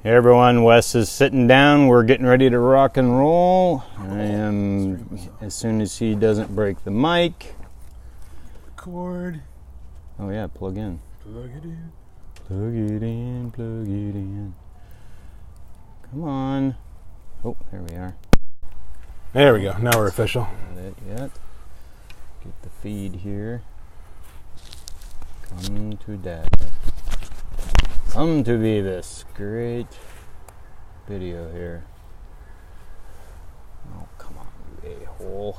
Hey everyone, Wes is sitting down. We're getting ready to rock and roll. I am, as soon as he doesn't break the mic. Cord. Oh yeah, plug in. Plug it in. Plug it in, plug it in. Come on. Oh, there we are. There we go. Now we're official. Not it yet. Get the feed here. Come to dad. Come to be this great video here. Oh, come on, you a-hole.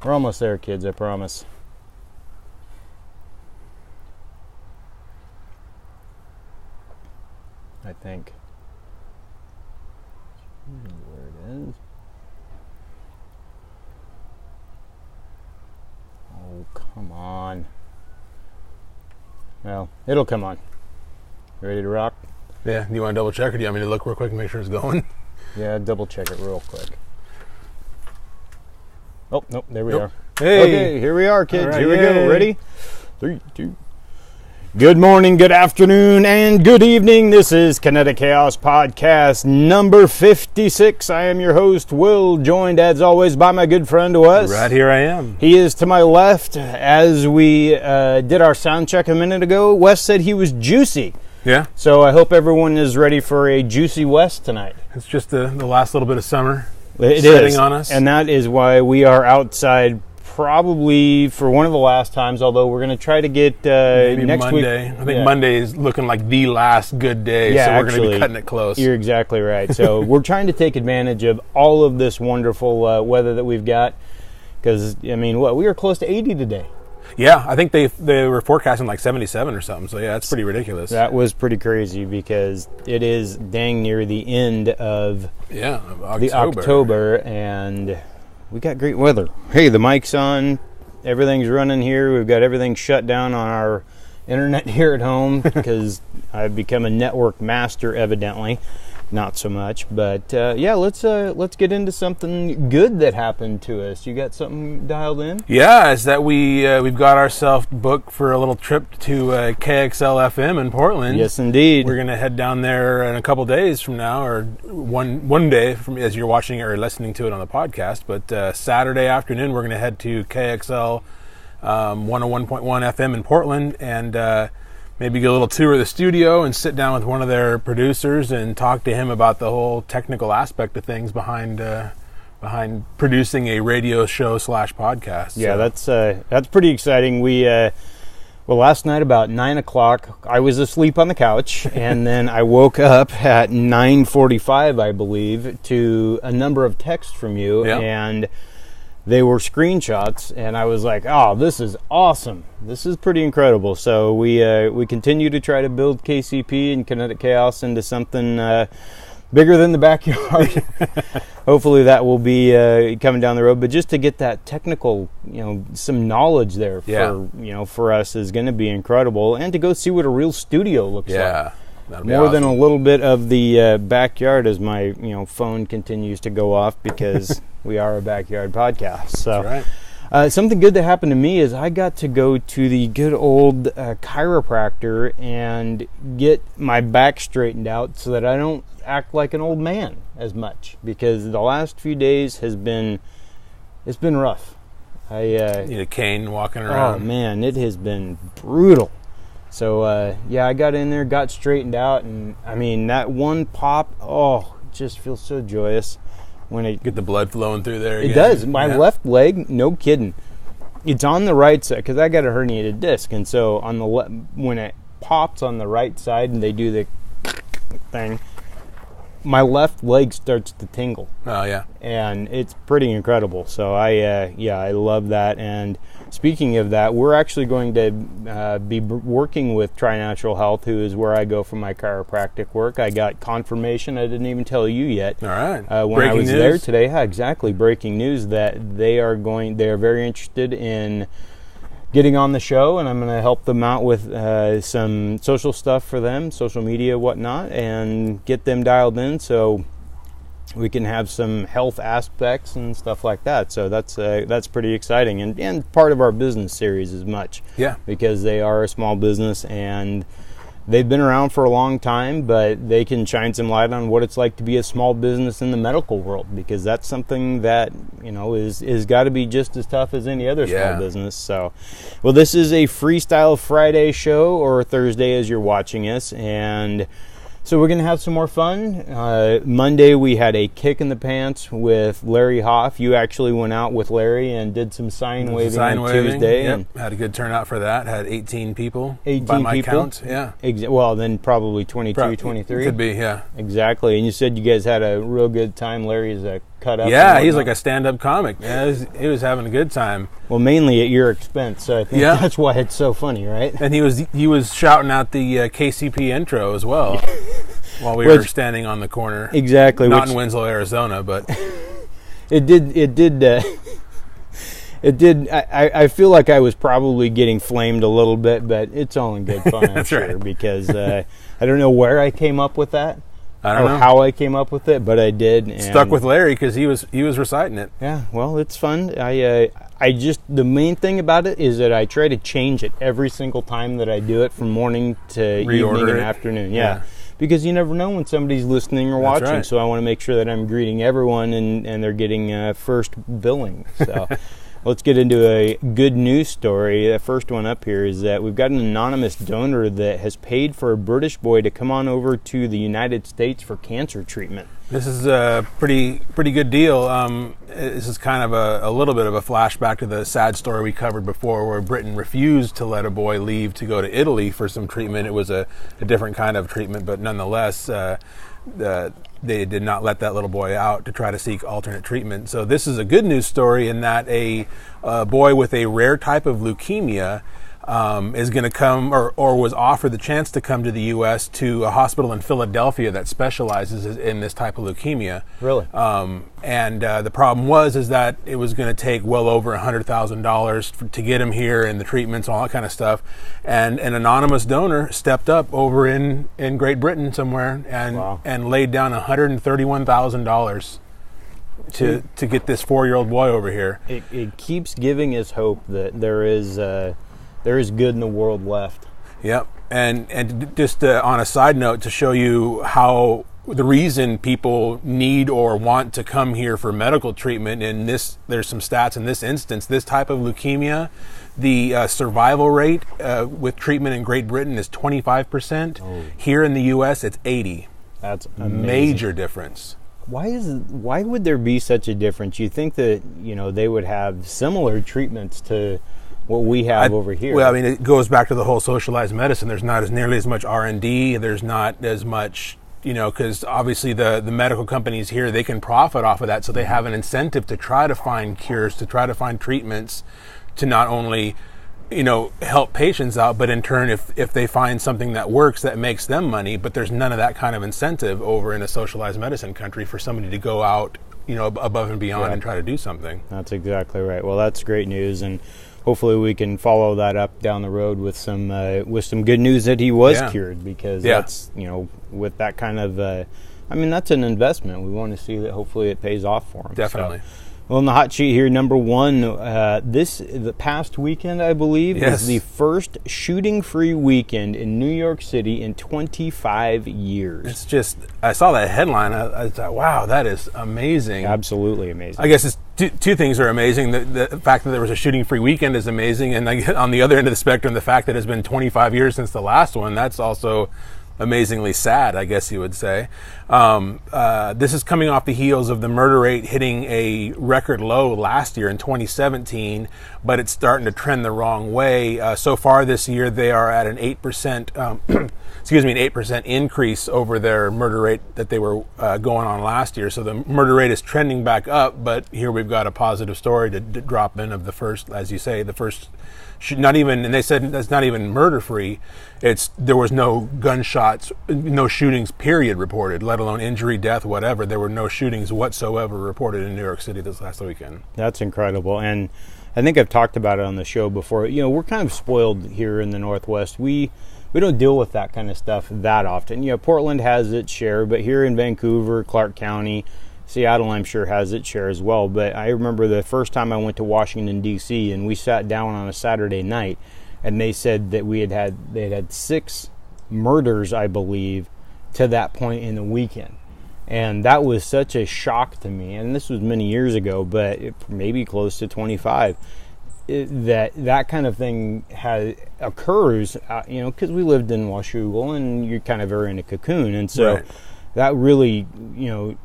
We're almost there, kids, I promise. I think. Where it is. Oh, come on. Well, it'll come on. Ready to rock? Yeah. Do you want to double check, or do you want me to look real quick and make sure it's going? Yeah, double check it real quick. Oh, nope, there we are. Hey. Okay, here we are, kids. All right, here we yay. go. Ready? 3, 2. Good morning, good afternoon, and good evening. This is Kinetic Chaos Podcast number 56. I am your host, Will, joined as always by my good friend Wes. Right here I am. He is to my left. As we did our sound check a minute ago, Wes said he was juicy. Yeah. So I hope everyone is ready for a juicy Wes tonight. It's just the last little bit of summer It setting is. on us. And that is why we are outside probably for one of the last times, although we're going to try to get Maybe next Monday. week. I think Monday is looking like the last good day, Yeah, so we're going to actually, be cutting it close. You're exactly right. So we're trying to take advantage of all of this wonderful weather that we've got because, I mean, we were close to 80 today. Yeah, I think they were forecasting like 77 or something, so yeah, that's pretty ridiculous. That was pretty crazy because it is dang near the end of October, and we got great weather. Hey, the mic's on. Everything's running here. We've got everything shut down on our internet here at home because I've become a network master, evidently. Not so much, but yeah, let's get into something good that happened to us. You got something dialed in? Yeah, it's that we've got ourselves booked for a little trip to KXL FM in Portland. Yes, indeed. We're going to head down there in a couple days from now, or one day from as you're watching it or listening to it on the podcast. But Saturday afternoon, we're going to head to KXL 101.1 FM in Portland and maybe get a little tour of the studio and sit down with one of their producers and talk to him about the whole technical aspect of things behind producing a radio show / podcast. Yeah, that's pretty exciting. We last night about 9 o'clock, I was asleep on the couch, and then I woke up at 9:45, I believe, to a number of texts from you, and they were screenshots, and I was like, "Oh, this is awesome! This is pretty incredible." So we continue to try to build KCP and Kinetic Chaos into something bigger than the backyard. Hopefully, that will be coming down the road. But just to get that technical, some knowledge there for us is going to be incredible, and to go see what a real studio looks like. More than a little bit of the backyard, as my phone continues to go off because we are a backyard podcast. So, that's right. Something good that happened to me is I got to go to the good old chiropractor and get my back straightened out so that I don't act like an old man as much, because the last few days it's been rough. I need a cane walking around. Oh man, it has been brutal. So, I got in there, got straightened out, and, I mean, that one pop, it just feels so joyous. When it get the blood flowing through there again. It does. My left leg, no kidding. It's on the right side, because I got a herniated disc, and so on the when it pops on the right side and they do the thing, my left leg starts to tingle. Oh, yeah. And it's pretty incredible. So I love that. And speaking of that, we're actually going to be working with Tri-Natural Health, who is where I go for my chiropractic work. I got confirmation. I didn't even tell you yet. All right. When breaking I was news. there today, exactly, breaking news that they are very interested in getting on the show, and I'm going to help them out with some social stuff for them, social media, whatnot, and get them dialed in so we can have some health aspects and stuff like that. So that's pretty exciting, and part of our business series as much. Yeah. Because they are a small business, and they've been around for a long time, but they can shine some light on what it's like to be a small business in the medical world, because that's something that, is got to be just as tough as any other small business. So, well, this is a Freestyle Friday show, or Thursday as you're watching us, and so we're going to have some more fun. Monday we had a kick in the pants with Larry Hoff. You actually went out with Larry and did some sign waving on Tuesday. Yep. Had a good turnout for that. Had 18 people 18 by my people? count. Yeah. Well, then probably 22, 23. Could be, yeah. Exactly. And you said you guys had a real good time. Larry's a cut up. Yeah, he's like a stand-up comic. Yeah, he was having a good time. Well, mainly at your expense, so I think that's why it's so funny, right? And he was shouting out the KCP intro as well while we were standing on the corner. Exactly. Not in Winslow, Arizona, but it did. I feel like I was probably getting flamed a little bit, but it's all in good fun, I'm sure, right. Because I don't know where I came up with that. I don't know how I came up with it, but I did. And stuck with Larry because he was reciting it. Yeah, well, it's fun. I just, the main thing about it is that I try to change it every single time that I do it, from morning to evening and afternoon. Yeah. Because you never know when somebody's listening or watching, right. So I want to make sure that I'm greeting everyone and they're getting first billing. So let's get into a good news story. The first one up here is that we've got an anonymous donor that has paid for a British boy to come on over to the United States for cancer treatment. This is a pretty good deal. This is kind of a little bit of a flashback to the sad story we covered before, where Britain refused to let a boy leave to go to Italy for some treatment. It was a different kind of treatment, but nonetheless, they did not let that little boy out to try to seek alternate treatment. So this is a good news story in that a boy with a rare type of leukemia is going to come, or was offered the chance to come to the U.S. to a hospital in Philadelphia that specializes in this type of leukemia. Really? And the problem is that it was going to take well over $100,000 to get him here, and the treatments, all that kind of stuff. And an anonymous donor stepped up over in Great Britain somewhere and laid down $131,000 to get this 4-year-old boy over here. It keeps giving us hope that there is good in the world left. Yep. And just on a side note, to show you how the reason people need or want to come here for medical treatment, there's some stats in this instance. This type of leukemia, the survival rate with treatment in Great Britain is 25%. Oh. Here in the U.S., it's 80%. That's amazing. Major difference. Why would there be such a difference? You think that they would have similar treatments to what we have over here. Well, I mean, it goes back to the whole socialized medicine. There's not nearly as much R&D. There's not as much, because obviously the medical companies here, they can profit off of that. So they have an incentive to try to find cures, to try to find treatments, to not only, help patients out, but in turn, if they find something that works, that makes them money. But there's none of that kind of incentive over in a socialized medicine country for somebody to go out, above and beyond and try to do something. That's exactly right. Well, that's great news. And hopefully we can follow that up down the road with some good news that he was cured, because that's, with that kind of, that's an investment. We want to see that hopefully it pays off for him. Definitely. So, well, on the hot sheet here, number one, the past weekend, I believe, is the first shooting-free weekend in New York City in 25 years. It's just, I saw that headline, I thought, wow, that is amazing. Absolutely amazing. I guess it's two things are amazing. The fact that there was a shooting-free weekend is amazing, and on the other end of the spectrum, the fact that it's been 25 years since the last one, that's also amazingly sad, I guess you would say. This is coming off the heels of the murder rate hitting a record low last year in 2017, but it's starting to trend the wrong way. So far this year, they are at an 8%, an 8% increase over their murder rate that they were going on last year. So the murder rate is trending back up, but here we've got a positive story to drop in of the first, as you say, the first. Not even, and they said that's not even murder-free. There was no gunshots, no shootings, period, reported, let alone injury, death, whatever. There were no shootings whatsoever reported in New York City this last weekend. That's incredible. And I think I've talked about it on the show before. We're kind of spoiled here in the Northwest. We don't deal with that kind of stuff that often. Portland has its share, but here in Vancouver, Clark County, Seattle, I'm sure, has its share as well. But I remember the first time I went to Washington, D.C., and we sat down on a Saturday night, and they said that they had had 6 murders, I believe, to that point in the weekend. And that was such a shock to me. And this was many years ago, but maybe close to 25. That kind of thing occurs, because we lived in Washougal and you kind of are in a cocoon. And so right. that really,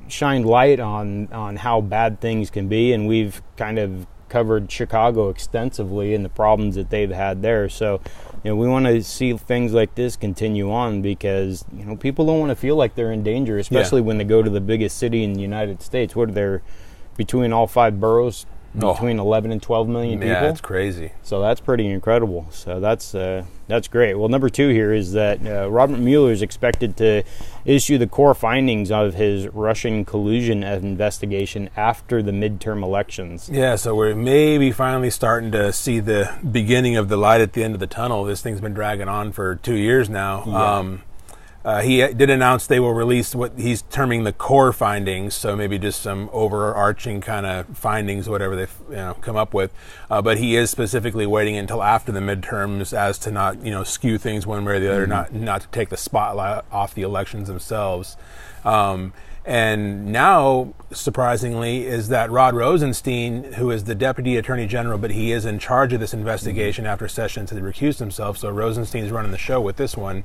shined light on how bad things can be. And we've kind of covered Chicago extensively and the problems that they've had there. So, we want to see things like this continue on because, people don't want to feel like they're in danger, especially when they go to the biggest city in the United States. What are there, between all 5 boroughs, between 11 and 12 million people? Yeah, it's crazy. So that's pretty incredible. So that's great. Well, number 2 here is that Robert Mueller is expected to issue the core findings of his Russian collusion investigation after the midterm elections. Yeah, so we're maybe finally starting to see the beginning of the light at the end of the tunnel. This thing's been dragging on for 2 years now. Yeah. He did announce they will release what he's terming the core findings, so maybe just some overarching kind of findings, whatever they've come up with. But he is specifically waiting until after the midterms as to not skew things one way or the other, not to take the spotlight off the elections themselves. And now, surprisingly, is that Rod Rosenstein, who is the Deputy Attorney General, but he is in charge of this investigation after Sessions had recused himself, so Rosenstein's running the show with this one.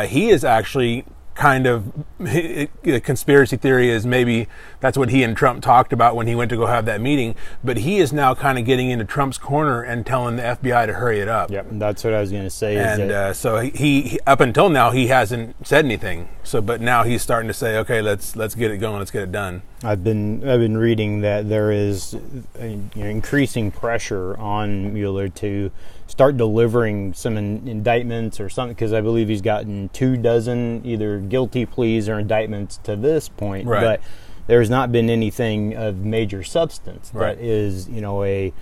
He is actually kind of, the conspiracy theory is maybe that's what he and Trump talked about when he went to go have that meeting, but he is now kind of getting into Trump's corner and telling the FBI to hurry it up. Yep, that's what I was going to say. And so he up until now he hasn't said anything. So, but now he's starting to say, okay, let's get it going, let's get it done. I've been reading that there is increasing pressure on Mueller to start delivering some indictments or something, because I believe he's gotten 24 either guilty pleas or indictments to this point, right. But there's not been anything of major substance right. that is, a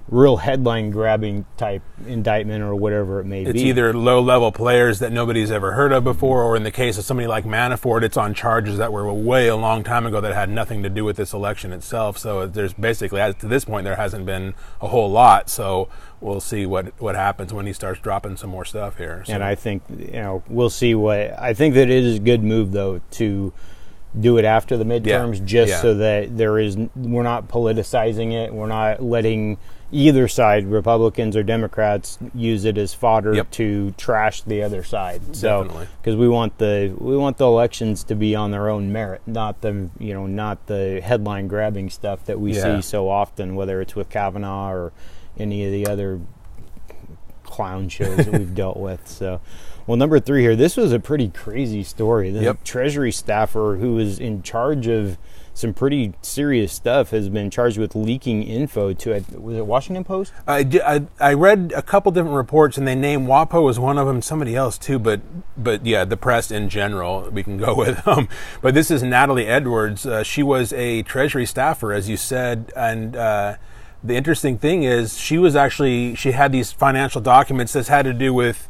real headline-grabbing type indictment or whatever it may be. It's either low-level players that nobody's ever heard of before, or in the case of somebody like Manafort, it's on charges that were way a long time ago that had nothing to do with this election itself. So there's basically, to this point, there hasn't been a whole lot. So we'll see what happens when he starts dropping some more stuff here. So. And I think, we'll see I think that it is a good move, though, to do it after the midterms, so that we're not politicizing it. We're not letting either side, Republicans or Democrats, use it as fodder to trash the other side. So, because we want the elections to be on their own merit, not the headline grabbing stuff that we see so often, whether it's with Kavanaugh or any of the other clown shows that we've dealt with. So, well, number 3 here, this was a pretty crazy story. The Treasury staffer who was in charge of some pretty serious stuff has been charged with leaking info to, was it Washington Post? I read a couple different reports, and they named WAPO as one of them, somebody else too, but yeah, the press in general we can go with. But this is Natalie Edwards. She was a Treasury staffer, as you said, and the interesting thing is she had these financial documents. This had to do with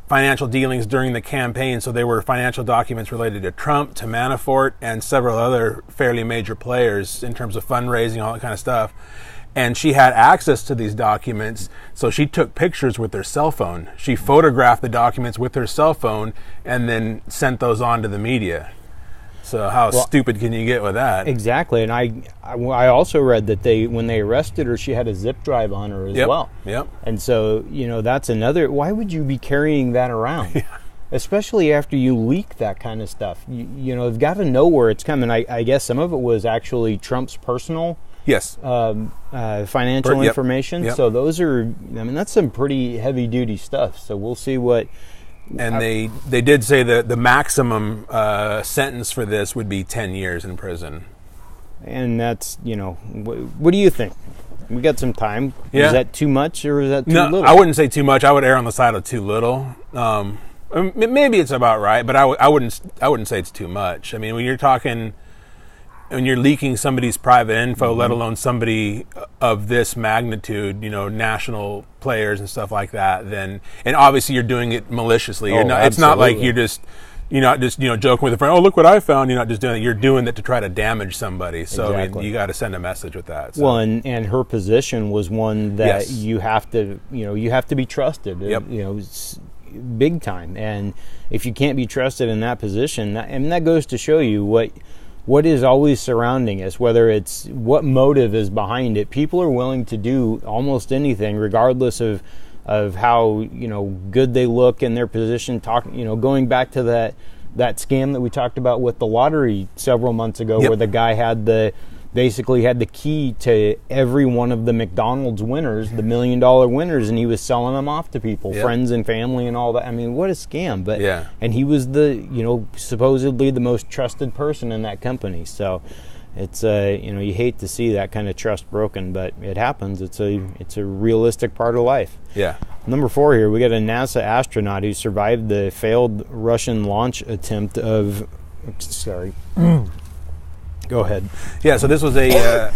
financial dealings during the campaign, so they were financial documents related to Trump, to Manafort, and several other fairly major players in terms of fundraising, all that kind of stuff. And she had access to these documents, so she took pictures with her cell phone. She photographed the documents with her cell phone and then sent those on to the media. So how stupid can you get with that? Exactly, and I also read that when they arrested her, she had a zip drive on her as well. Yep. And so, that's another, why would you be carrying that around? Especially after you leak that kind of stuff. You've got to know where it's coming. I guess some of it was actually Trump's personal financial information. Yep. So those are, that's some pretty heavy-duty stuff. So we'll see what... And they did say that the maximum sentence for this would be 10 years in prison. And that's, what do you think? We got some time. Yeah. Is that too much or is that too little? I wouldn't say too much. I would err on the side of too little. Maybe it's about right, but I wouldn't say it's too much. I mean, when you're leaking somebody's private info, let alone somebody of this magnitude, national players and stuff like that, then, and obviously you're doing it maliciously. It's not like you're not just joking with a friend, oh, look what I found. You're not just doing it. You're doing it to try to damage somebody. So exactly. I mean, you got to send a message with that. So. Well, and her position was one that you have to be trusted. Yep. big time. And if you can't be trusted in that position, that goes to show you what is always surrounding us, whether it's what motive is behind it. People are willing to do almost anything, regardless of how, good they look in their position. Going back to that scam that we talked about with the lottery several months ago, where the guy basically had the key to every one of the McDonald's winners, the $1 million winners, and he was selling them off to people, friends and family and all that. I mean, what a scam. But and he was supposedly the most trusted person in that company. So it's you hate to see that kind of trust broken, but it happens. It's a realistic part of life. Yeah. Number 4 here, we got a NASA astronaut who survived the failed Russian launch attempt of Go ahead. Yeah, so this was a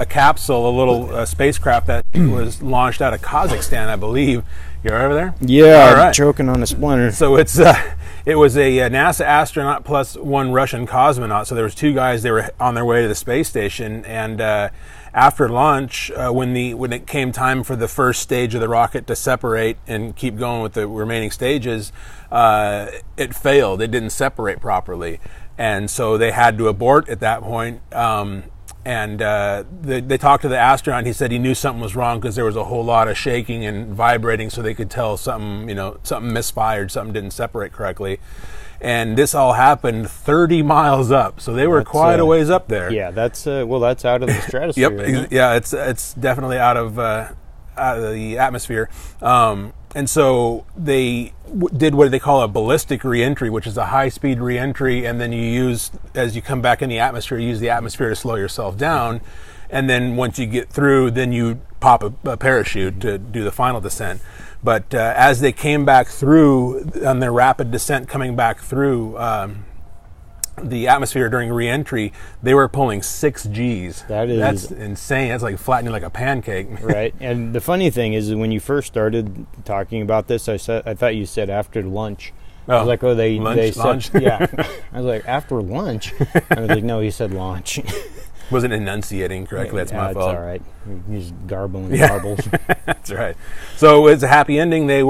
capsule, a little spacecraft that was launched out of Kazakhstan, I believe. You're over there? Yeah, all right. Choking on a splinter. So it was a NASA astronaut plus one Russian cosmonaut. So there was 2 guys. They were on their way to the space station, and after launch, when it came time for the first stage of the rocket to separate and keep going with the remaining stages, it failed. It didn't separate properly. And so they had to abort at that point. They talked to the astronaut, and he said he knew something was wrong because there was a whole lot of shaking and vibrating, so they could tell something misfired, something didn't separate correctly. And this all happened 30 miles up, so they were quite a ways up there. Yeah, that's out of the stratosphere. Yep, yeah, it's definitely out of the atmosphere. And so they did what they call a ballistic reentry, which is a high-speed reentry, and then as you come back in the atmosphere, you use the atmosphere to slow yourself down, and then once you get through, then you pop a parachute to do the final descent. But as they came back through on their rapid descent, coming back through the atmosphere during re-entry, they were pulling 6 Gs. That's insane. That's like flattening like a pancake. Right. And the funny thing is, when you first started talking about this, I thought you said after lunch. I was like, they launch? Said, yeah. I was like, after lunch? I was like, no, he said launch. Wasn't enunciating correctly. That's my fault. That's all right. He's garbling marbles. That's right. So it's a happy ending. They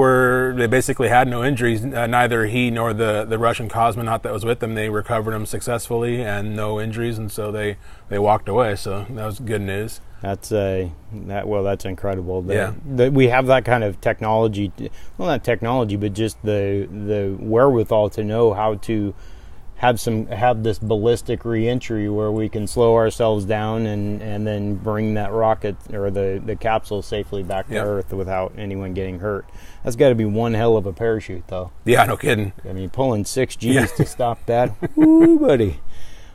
basically had no injuries. Neither he nor the Russian cosmonaut that was with them. They recovered them successfully and no injuries, and so they walked away. So that was good news. That's that's incredible. We have that kind of technology. Well, not technology, but just the wherewithal to know how to have this ballistic reentry where we can slow ourselves down and then bring that rocket or the capsule safely back to Earth without anyone getting hurt. That's got to be one hell of a parachute, though. Yeah, no kidding. I mean, pulling 6 Gs to stop that. Woo, buddy.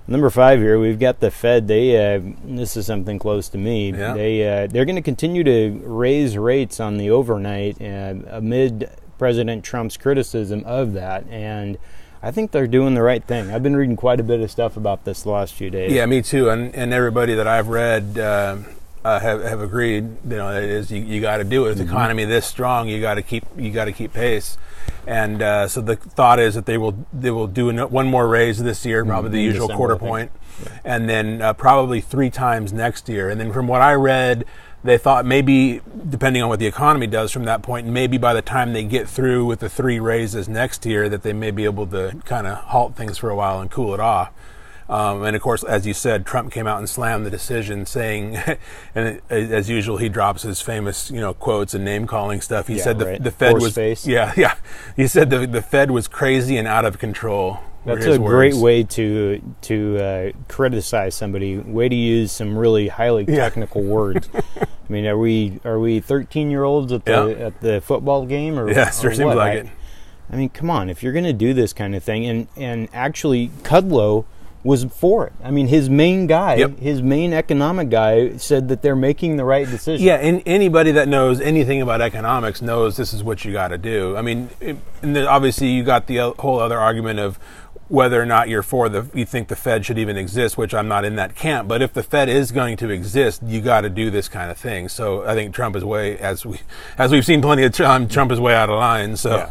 Number 5 here, we've got the Fed. This is something close to me. Yeah. They're going to continue to raise rates on the overnight amid President Trump's criticism of that, and I think they're doing the right thing. I've been reading quite a bit of stuff about this the last few days. Yeah, me too. And everybody that I've read have agreed. You got to do it. With the economy this strong, you got to keep pace. And so the thought is that they will do one more raise this year, probably the usual December, quarter point, and then probably 3 times next year. And then from what I read, they thought maybe, depending on what the economy does from that point, maybe by the time they get through with the 3 raises next year, that they may be able to kind of halt things for a while and cool it off. And of course, as you said, Trump came out and slammed the decision, saying, and as usual, he drops his famous, quotes and name calling stuff. He said the Fed was, he said the Fed was crazy and out of control. That's a great way to criticize somebody. Way to use some really highly technical words. I mean, are we 13-year-olds at the football game, or yeah, sure seems like it. I mean, come on, if you're going to do this kind of thing, and actually Kudlow was for it. I mean, his main guy, his main economic guy, said that they're making the right decision. Yeah, and anybody that knows anything about economics knows this is what you got to do. I mean, and then obviously you got the whole other argument of whether or not you think the Fed should even exist, which I'm not in that camp. But if the Fed is going to exist, you got to do this kind of thing. So I think Trump is as we've seen plenty of time, Trump is way out of line. So, yeah.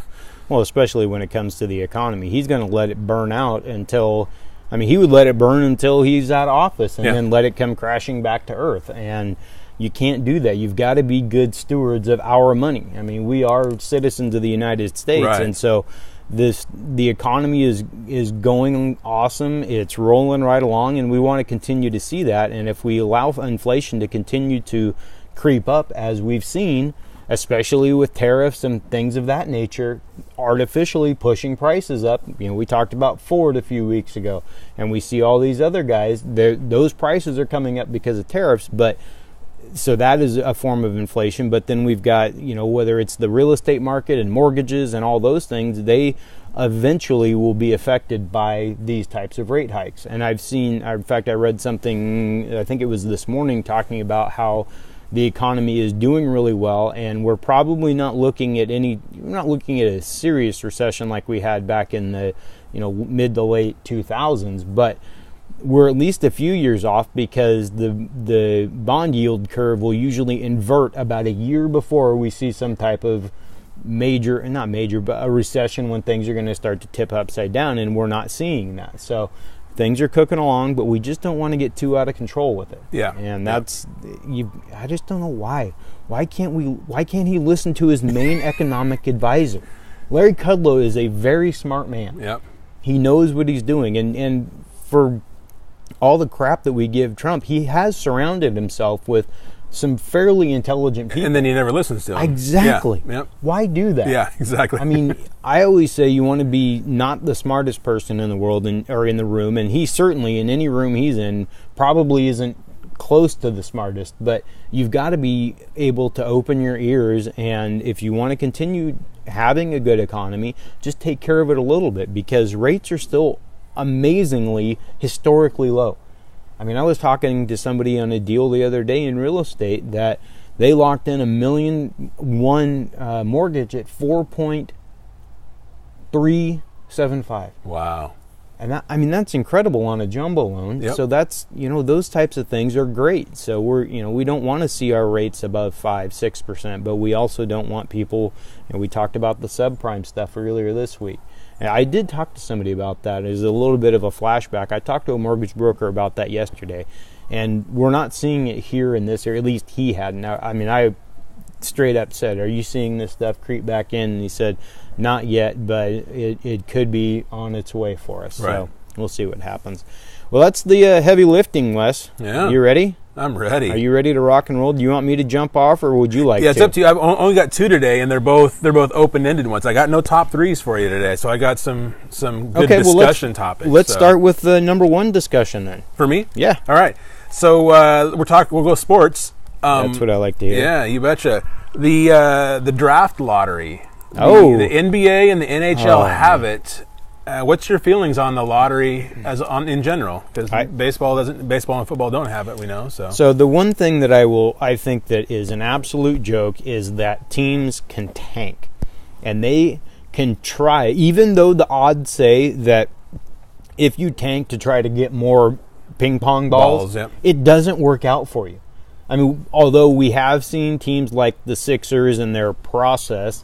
Well, especially when it comes to the economy, he's going to let it burn out until. I mean, he would let it burn until he's out of office, and then let it come crashing back to earth. And You can't do that. You've got to be good stewards of our money. I mean, we are citizens of the United States, right. And so the economy is going awesome. It's rolling right along, and we want to continue to see that. And if we allow inflation to continue to creep up, as we've seen, especially with tariffs and things of that nature, artificially pushing prices up. We talked about Ford a few weeks ago, and we see all these other guys. Those prices are coming up because of tariffs, but so that is a form of inflation. But then we've got, whether it's the real estate market and mortgages and all those things, they eventually will be affected by these types of rate hikes. And in fact, I read something, I think it was this morning, talking about how the economy is doing really well, and we're probably not looking at a serious recession like we had back in the mid to late 2000s, but we're at least a few years off, because the bond yield curve will usually invert about a year before we see some type of a recession, when things are going to start to tip upside down, and we're not seeing that. So things are cooking along, but we just don't want to get too out of control with it. Yeah. And I just don't know why. Why can't he listen to his main economic advisor? Larry Kudlow is a very smart man. Yep. He knows what he's doing, and for all the crap that we give Trump, he has surrounded himself with some fairly intelligent people. And then he never listens to them. Exactly. Yeah. Yep. Why do that? Yeah, exactly. I mean, I always say you want to be not the smartest person in the world or in the room, and he certainly, in any room he's in, probably isn't close to the smartest, but you've got to be able to open your ears, and if you want to continue having a good economy, just take care of it a little bit, because rates are still amazingly historically low. I mean, I was talking to somebody on a deal the other day in real estate that they locked in $1.1 million mortgage at 4.375. Wow. And that's incredible on a jumbo loan. Yep. So that's, those types of things are great. So we don't want to see our rates above 5-6%, but we also don't want people, we talked about the subprime stuff earlier this week. And I did talk to somebody about that. It was a little bit of a flashback. I talked to a mortgage broker about that yesterday, and we're not seeing it here in this area. At least he hadn't. I straight up said, "Are you seeing this stuff creep back in?" And he said, "Not yet, but it could be on its way for us." Right. So we'll see what happens. Well, that's the heavy lifting, Wes. Yeah. You ready? I'm ready. Are you ready to rock and roll? Do you want me to jump off, or would you like to? Yeah, it's up to you. I've only got two today, and they're both open-ended ones. I got no top threes for you today, so I got some good discussion topics. Let's start with the number one discussion then. For me? Yeah. All right. So we'll go sports. That's what I like to hear. Yeah, you betcha. The draft lottery. The NBA and the NHL have it. What's your feelings on the lottery in general? Because baseball and football don't have it, we know. So the one thing that I think that is an absolute joke is that teams can tank, and they can try, even though the odds say that if you tank to try to get more ping pong balls, yep. It doesn't work out for you. I mean, although we have seen teams like the Sixers and their process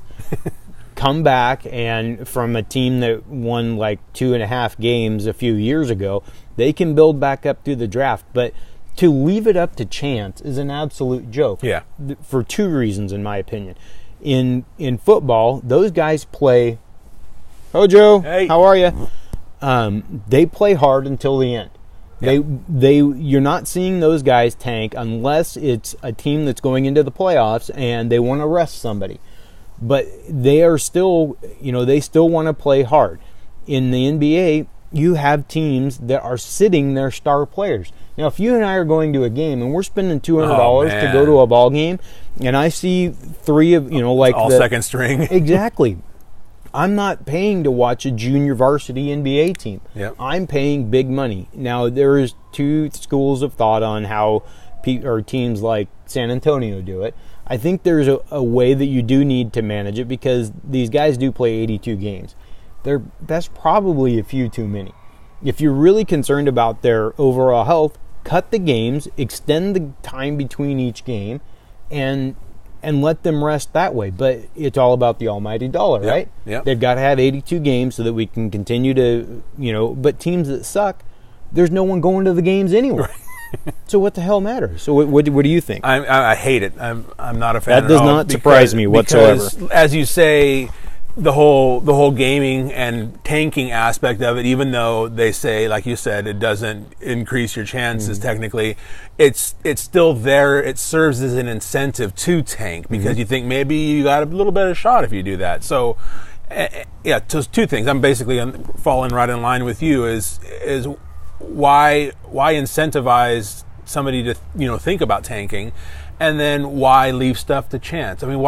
come back, and from a team that won like 2.5 games a few years ago, they can build back up through the draft. But to leave it up to chance is an absolute joke. Yeah. For two reasons, in my opinion. In football, those guys play. Oh, Joe, hey. How are you? They play hard until the end. Yeah. You're not seeing those guys tank unless it's a team that's going into the playoffs and they want to rest somebody. But they are still, they still want to play hard. In the NBA, you have teams that are sitting their star players. Now, if you and I are going to a game and we're spending $200 to go to a ball game, and I see three of, like all second string. Exactly. I'm not paying to watch a junior varsity NBA team. Yep. I'm paying big money. Now, there is two schools of thought on how teams like San Antonio do it. I think there's a way that you do need to manage it, because these guys do play 82 games. That's probably a few too many. If you're really concerned about their overall health, cut the games, extend the time between each game, and let them rest that way. But it's all about the almighty dollar, right? Yep. They've got to have 82 games so that we can continue to, but teams that suck, there's no one going to the games anyway. So what the hell matters? So what do you think? I hate it. I'm not a fan. That does not surprise me whatsoever. Because, as you say, the whole gaming and tanking aspect of it, even though they say, like you said, it doesn't increase your chances technically, it's still there. It serves as an incentive to tank because you think maybe you got a little better shot if you do that. So, yeah, just two things. I'm basically falling right in line with you. Is why incentivize somebody to think about tanking, and then why leave stuff to chance? I mean,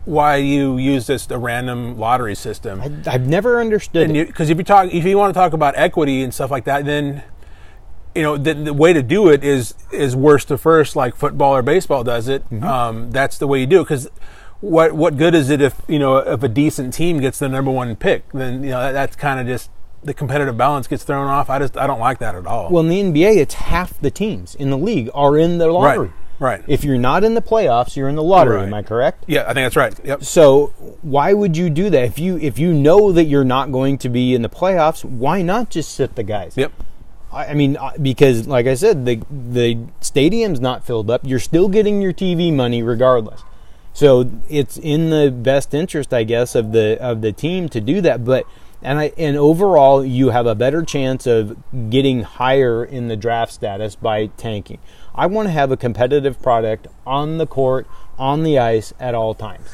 why you use a random lottery system? I've never understood it. Because if you want to talk about equity and stuff like that, then the way to do it is worst to first, like football or baseball does it. That's the way you do it. Because what good is it if a decent team gets the number one pick? Then that's kind of just the competitive balance gets thrown off. I don't like that at all. Well, in the NBA, it's half the teams in the league are in the lottery. Right. If you're not in the playoffs, you're in the lottery. Right. Am I correct? Yeah, I think that's right. Yep. So why would you do that? If you know that you're not going to be in the playoffs, why not just sit the guys? Yep. I mean, because like I said, the stadium's not filled up. You're still getting your TV money regardless. So it's in the best interest, I guess, of the team to do that. But and overall, you have a better chance of getting higher in the draft status by tanking. I want to have a competitive product on the court, on the ice at all times.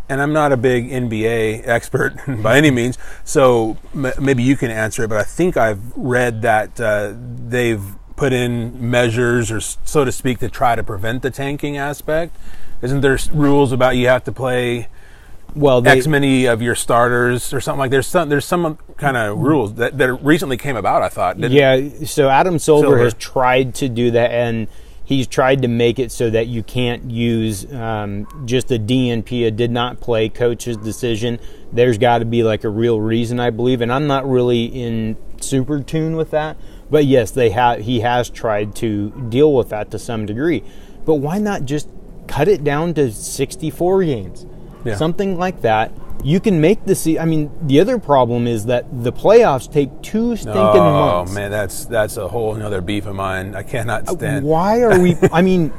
And I'm not a big NBA expert by any means, so maybe you can answer it, but I think I've read that they've put in measures, or so to speak, to try to prevent the tanking aspect. Isn't there rules about you have to play X many of your starters or something like there's some kind of rules that recently came about, I thought. So Adam Silver has tried to do that, and he's tried to make it so that you can't use just a DNP, a did not play, coach's decision. There's got to be like a real reason, I believe, and I'm not really in super tune with that. But yes, he has tried to deal with that to some degree. But why not just cut it down to 64 games? Yeah. Something like that. You can make the other problem is that the playoffs take 2 stinking months. Oh man, that's a whole another beef of mine. I cannot stand. Why are we? I mean,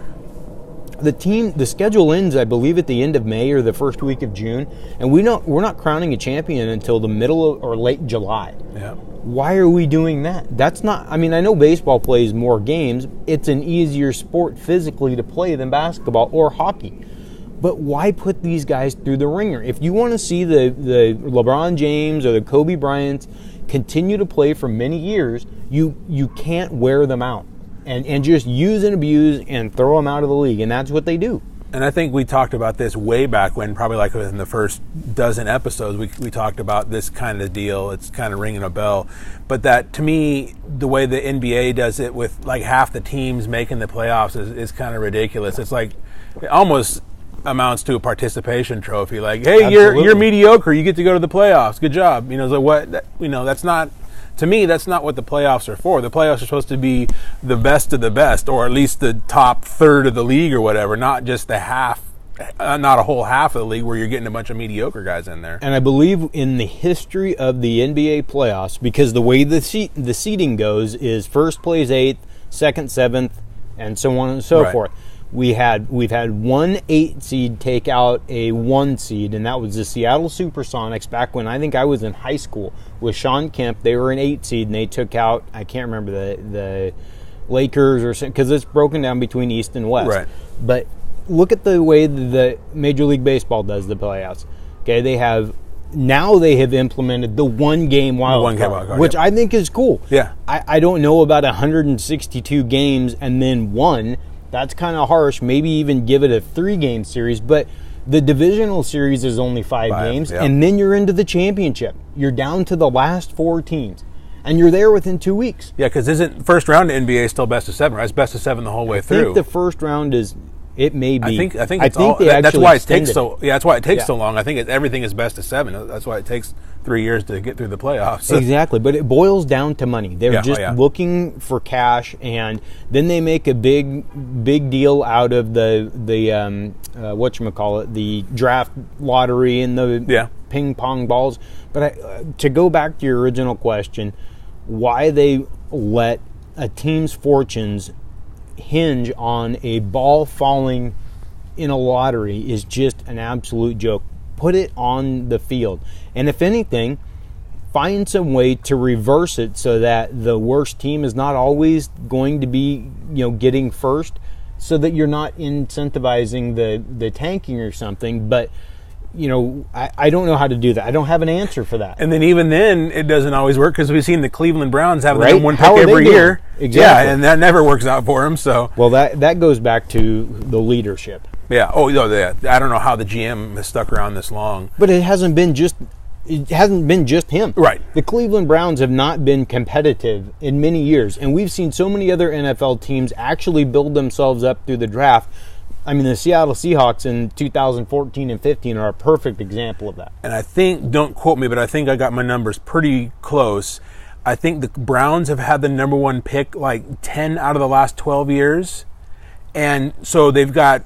the schedule ends, I believe, at the end of May or the first week of June, and we're not crowning a champion until the middle or late July. Yeah. Why are we doing that? That's not. I mean, I know baseball plays more games. It's an easier sport physically to play than basketball or hockey. But why put these guys through the ringer? If you want to see the LeBron James or the Kobe Bryants continue to play for many years, you can't wear them out and just use and abuse and throw them out of the league. And that's what they do. And I think we talked about this way back when, probably like within the first dozen episodes, we talked about this kind of deal. It's kind of ringing a bell. But that, to me, the way the NBA does it with like half the teams making the playoffs is kind of ridiculous. It's like it almost amounts to a participation trophy. Like, hey, you're mediocre. You get to go to the playoffs. Good job. That's not. To me, that's not what the playoffs are for. The playoffs are supposed to be the best of the best, or at least the top third of the league or whatever, not just the half, not a whole half of the league where you're getting a bunch of mediocre guys in there. And I believe in the history of the NBA playoffs, because the way the seeding goes is first plays 8th, second 7th, and so on and so forth. We've had 1 8 seed take out a 1 seed, and that was the Seattle Supersonics back when I think I was in high school with Sean Kemp. They were an 8 seed, and they took out, I can't remember the Lakers or something, because it's broken down between East and West. Right. But look at the way the Major League Baseball does the playoffs. Okay, they have implemented the 1 game wild card, which I think is cool. Yeah. I don't know about 162 games and then 1. That's kind of harsh. Maybe even give it a 3-game series. But the divisional series is only 5 games. Yeah. And then you're into the championship. You're down to the last 4 teams. And you're there within 2 weeks. Yeah, because isn't first round of NBA still best of 7, right? It's best of 7 the whole way through. I think the first round is... It may be. I think that's why it takes so. Yeah, that's why it takes so long. I think everything is best of 7. That's why it takes 3 years to get through the playoffs. Exactly, but it boils down to money. They're looking for cash, and then they make a big deal out of the whatchamacallit, the draft lottery and the ping pong balls. But to go back to your original question, why they let a team's fortunes hinge on a ball falling in a lottery is just an absolute joke. Put it on the field. And if anything, find some way to reverse it so that the worst team is not always going to be, getting first, so that you're not incentivizing the tanking or something. But I don't know how to do that. I don't have an answer for that. And then even then, it doesn't always work, because we've seen the Cleveland Browns have the Right? number one pick How are they every doing? year. Exactly. Yeah, and that never works out for them. So Well, that goes back to the leadership. yeah. Oh, no, I don't know how the GM has stuck around this long. But it hasn't been just him. Right. The Cleveland Browns have not been competitive in many years, and we've seen so many other NFL teams actually build themselves up through the draft. I mean, the Seattle Seahawks in 2014 and 15 are a perfect example of that. And I think, don't quote me, but I think I got my numbers pretty close. I think the Browns have had the number one pick like 10 out of the last 12 years. And so they've got,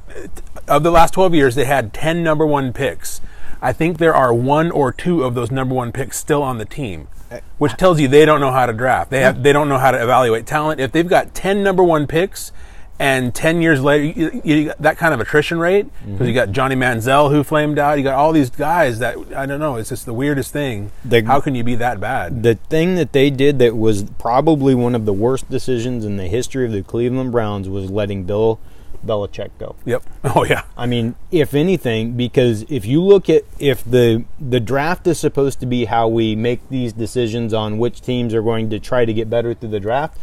of the last 12 years, they had 10 number one picks. I think there are 1 or 2 of those number one picks still on the team, which tells you they don't know how to draft. They don't know how to evaluate talent. If they've got 10 number one picks, and 10 years later, you got that kind of attrition rate, because you got Johnny Manziel who flamed out. You got all these guys that, I don't know, it's just the weirdest thing. How can you be that bad? The thing that they did that was probably one of the worst decisions in the history of the Cleveland Browns was letting Bill Belichick go. Yep. Oh, yeah. I mean, if anything, because if you look at, if the draft is supposed to be how we make these decisions on which teams are going to try to get better through the draft,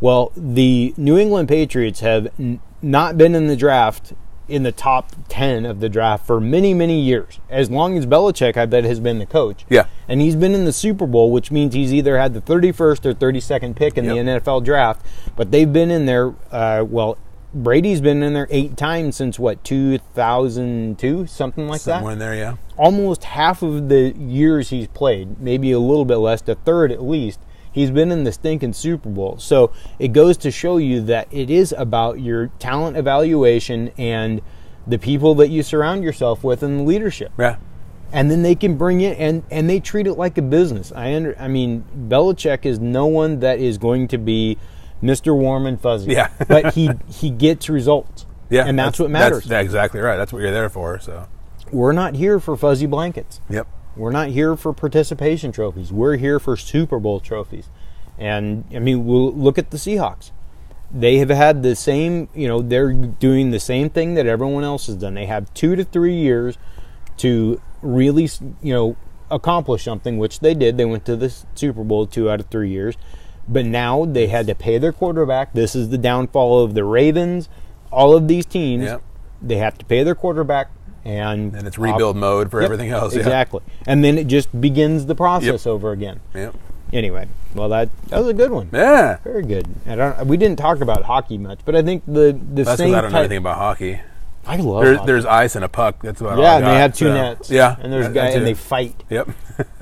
well, the New England Patriots have not been in the draft, in the top 10 of the draft for many, many years. As long as Belichick, I bet, has been the coach. Yeah. And he's been in the Super Bowl, which means he's either had the 31st or 32nd pick in the NFL draft. But they've been in there, Brady's been in there 8 times since, 2002? Something like that? Somewhere in there, yeah. Almost half of the years he's played, maybe a little bit less, a third at least, he's been in the stinking Super Bowl. So it goes to show you that it is about your talent evaluation and the people that you surround yourself with and the leadership. Yeah. And then they can bring in, and they treat it like a business. I mean, Belichick is no one that is going to be Mr. Warm and Fuzzy. Yeah. But he gets results. Yeah. And that's what matters. That's exactly right. That's what you're there for. So we're not here for fuzzy blankets. Yep. We're not here for participation trophies. We're here for Super Bowl trophies. And, I mean, we'll look at the Seahawks. They have had the same, they're doing the same thing that everyone else has done. They have 2 to 3 years to really, accomplish something, which they did. They went to the Super Bowl 2 out of 3 years. But now they had to pay their quarterback. This is the downfall of the Ravens. All of these teams, Yep. They have to pay their quarterback. And it's rebuild mode for everything else. Yeah. Exactly. And then it just begins the process over again. Yep. Anyway, well, that was a good one. Yeah. Very good. We didn't talk about hockey much, but I think the That's same because I don't know type, anything about hockey. I love hockey. There's ice and a puck. That's about all I Yeah, and got, they have 2 so. nets. Yeah. And there's guys, and they fight. Yep.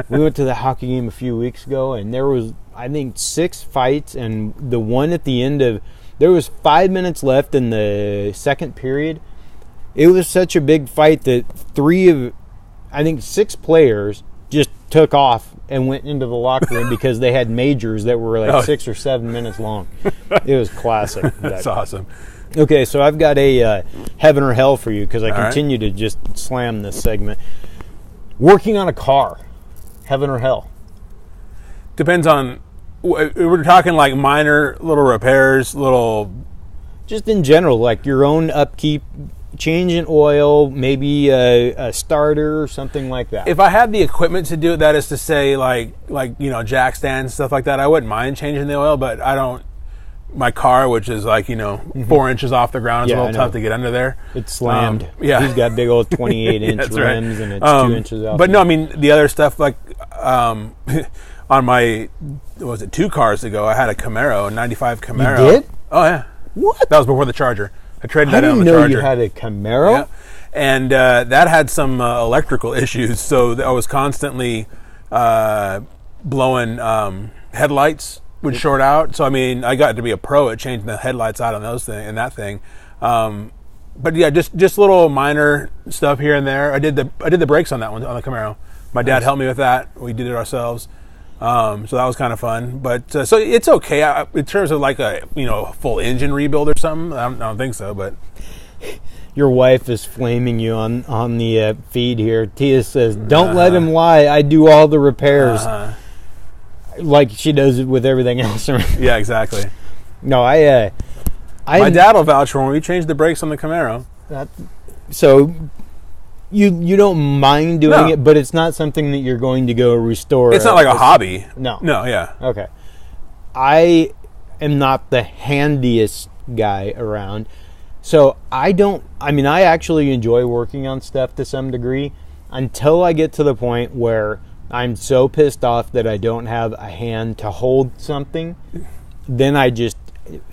We went to the hockey game a few weeks ago, and there was, I think, 6 fights, and the one at the end of, there was 5 minutes left in the second period. It was such a big fight that 6 players just took off and went into the locker room because they had majors that were like 6 or 7 minutes long. It was classic. That's awesome. Okay, so I've got a heaven or hell for you because I All continue to just slam this segment. Working on a car, heaven or hell? Depends on, we're talking like minor little repairs, Just in general, like your own upkeep, changing oil, maybe a starter or something like that. If I had the equipment to do it, that is to say like jack stands, stuff like that, I wouldn't mind changing the oil, but I don't. My car, which is 4 inches off the ground, is a little tough to get under there. It's slammed. Yeah. He's got big old 28-inch rims, and it's 2 inches out. But no, I mean, the other stuff, on my, 2 cars ago, I had a Camaro, a 95 Camaro. You did? Oh, yeah. What? That was before the Charger. I traded that in on the I didn't know Charger. you had a Camaro? Yeah. And that had some electrical issues, so I was constantly blowing headlights would short out. So I mean, I got to be a pro at changing the headlights out on that thing. But yeah, just little minor stuff here and there. I did the brakes on that one, on the Camaro. My dad helped me with that. We did it ourselves. So that was kind of fun. But so it's okay. In terms of like a full engine rebuild or something, I don't think so. But your wife is flaming you on the feed here. Tia says, "Don't let him lie. I do all the repairs." Like she does it with everything else. Yeah, exactly. No, my dad will vouch for when we changed the brakes on the Camaro. So you don't mind doing it, but it's not something that you're going to go restore. It's not like a hobby. No. Yeah. Okay. I am not the handiest guy around. So I actually enjoy working on stuff to some degree until I get to the point where I'm so pissed off that I don't have a hand to hold something. Then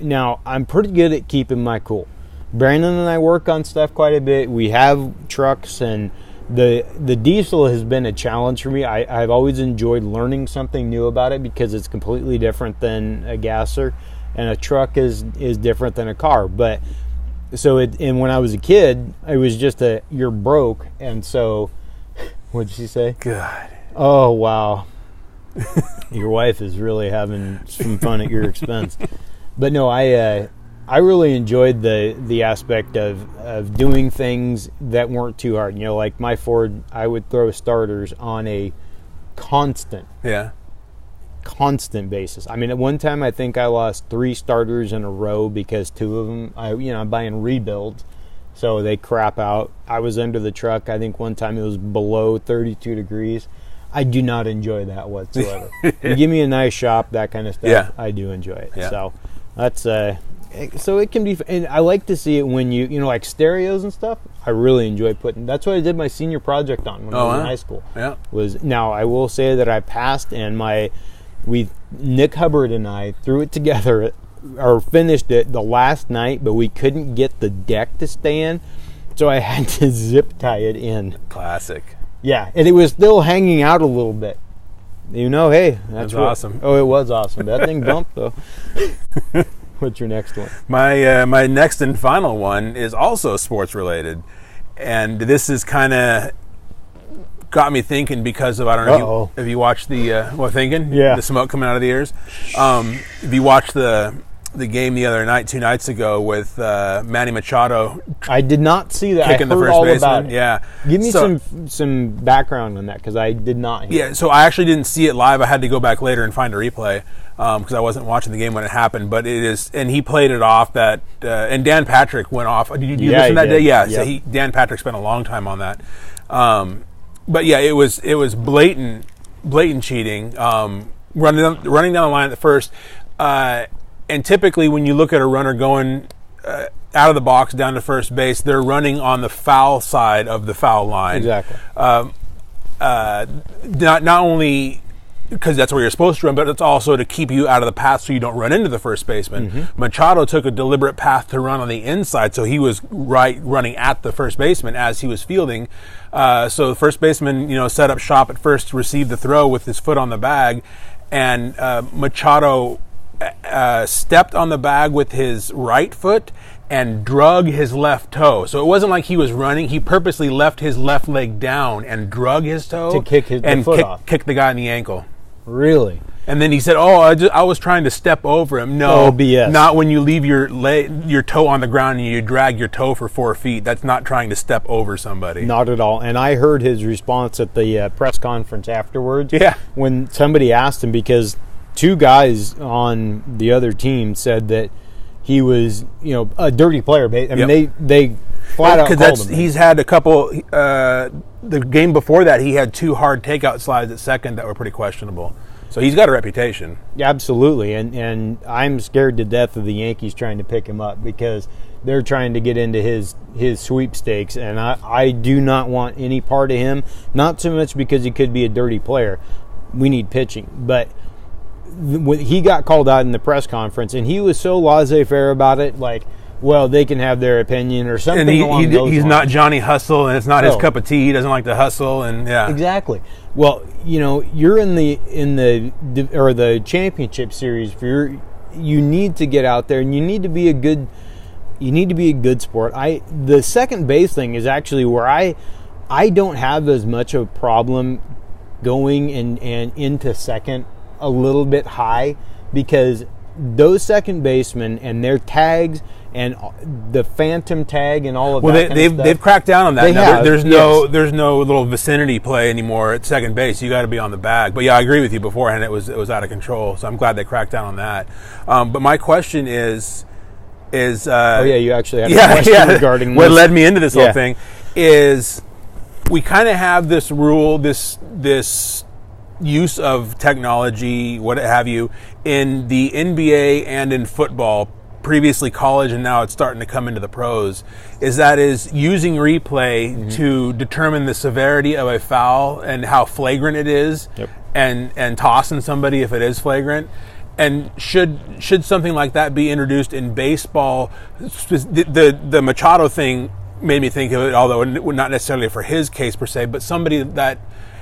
now I'm pretty good at keeping my cool. Brandon and I work on stuff quite a bit. We have trucks, and the diesel has been a challenge for me. I've always enjoyed learning something new about it because it's completely different than a gasser, and a truck is different than a car. But and when I was a kid, it was just you're broke, and so what'd she say? God. Oh wow, your wife is really having some fun at your expense. But no, I really enjoyed the aspect of doing things that weren't too hard. Like my Ford, I would throw starters on a constant basis. I mean, at one time I think I lost 3 starters in a row because 2 of them, I'm buying rebuilds, so they crap out. I was under the truck. I think one time it was below 32 degrees. I do not enjoy that whatsoever. You give me a nice shop, that kind of stuff, I do enjoy it. Yeah. So that's so it can be, and I like to see it when you like stereos and stuff. I really enjoy that's what I did my senior project on when I was in high school. Yeah. Now I will say that I passed, and Nick Hubbard and I threw it together or finished it the last night, but we couldn't get the deck to stay in, so I had to zip tie it in. Classic. Yeah, and it was still hanging out a little bit. Hey, that's awesome. Oh, it was awesome. That thing bumped though. What's your next one? My next and final one is also sports related, and this is kind of got me thinking because of, I don't know if you watched the the smoke coming out of the ears. If you watched the game the other night, 2 nights ago, with Manny Machado. I did not see that. Kicking I heard the first all baseman. about it. Yeah. Give me some background on that, because I did not hear it. So I actually didn't see it live. I had to go back later and find a replay because I wasn't watching the game when it happened. But it is, and he played it off that, and Dan Patrick went off. Did you listen that day? Yeah. Yep. So Dan Patrick spent a long time on that. But yeah, it was blatant cheating. Running down the line at the first. And typically, when you look at a runner going out of the box down to first base, they're running on the foul side of the foul line. Exactly. Not only because that's where you're supposed to run, but it's also to keep you out of the path so you don't run into the first baseman. Mm-hmm. Machado took a deliberate path to run on the inside, so he was running at the first baseman as he was fielding. So the first baseman, set up shop at first to receive the throw with his foot on the bag, and Machado stepped on the bag with his right foot and drug his left toe. So it wasn't like he was running. He purposely left his left leg down and drug his toe to kick the foot off. Kick the guy in the ankle. Really? And then he said, I was trying to step over him. No, BS. Not when you leave your toe on the ground and you drag your toe for 4 feet. That's not trying to step over somebody. Not at all. And I heard his response at the press conference afterwards. Yeah. When somebody asked him, because 2 guys on the other team said that he was, a dirty player. I mean, they flat out called him. He's had a couple. The game before that, he had 2 hard takeout slides at second that were pretty questionable. So he's got a reputation. Absolutely, and I'm scared to death of the Yankees trying to pick him up because they're trying to get into his sweepstakes, and I do not want any part of him. Not so much because he could be a dirty player. We need pitching, but he got called out in the press conference, and he was so laissez-faire about it, like, well, they can have their opinion or something. And he's not Johnny Hustle, and it's not his cup of tea. He doesn't like to hustle, and exactly. Well, you're in the championship series. You need to get out there, and you need to be a good sport. The second base thing is actually where I don't have as much of a problem going and into second a little bit high, because those second basemen and their tags and the phantom tag and all of that kind of stuff, they've cracked down on that. They have, there's no little vicinity play anymore at second base. You got to be on the bag. But yeah, I agree with you. Beforehand, it was out of control. So I'm glad they cracked down on that. But my question is oh yeah, you actually had a question regarding what this. led me into this whole thing is we kind of have this rule, this use of technology, what have you, in the NBA and in football, previously college, and now it's starting to come into the pros, is using replay to determine the severity of a foul and how flagrant it is, and tossing somebody if it is flagrant. And should something like that be introduced in baseball? The Machado thing made me think of it, although not necessarily for his case per se, but somebody that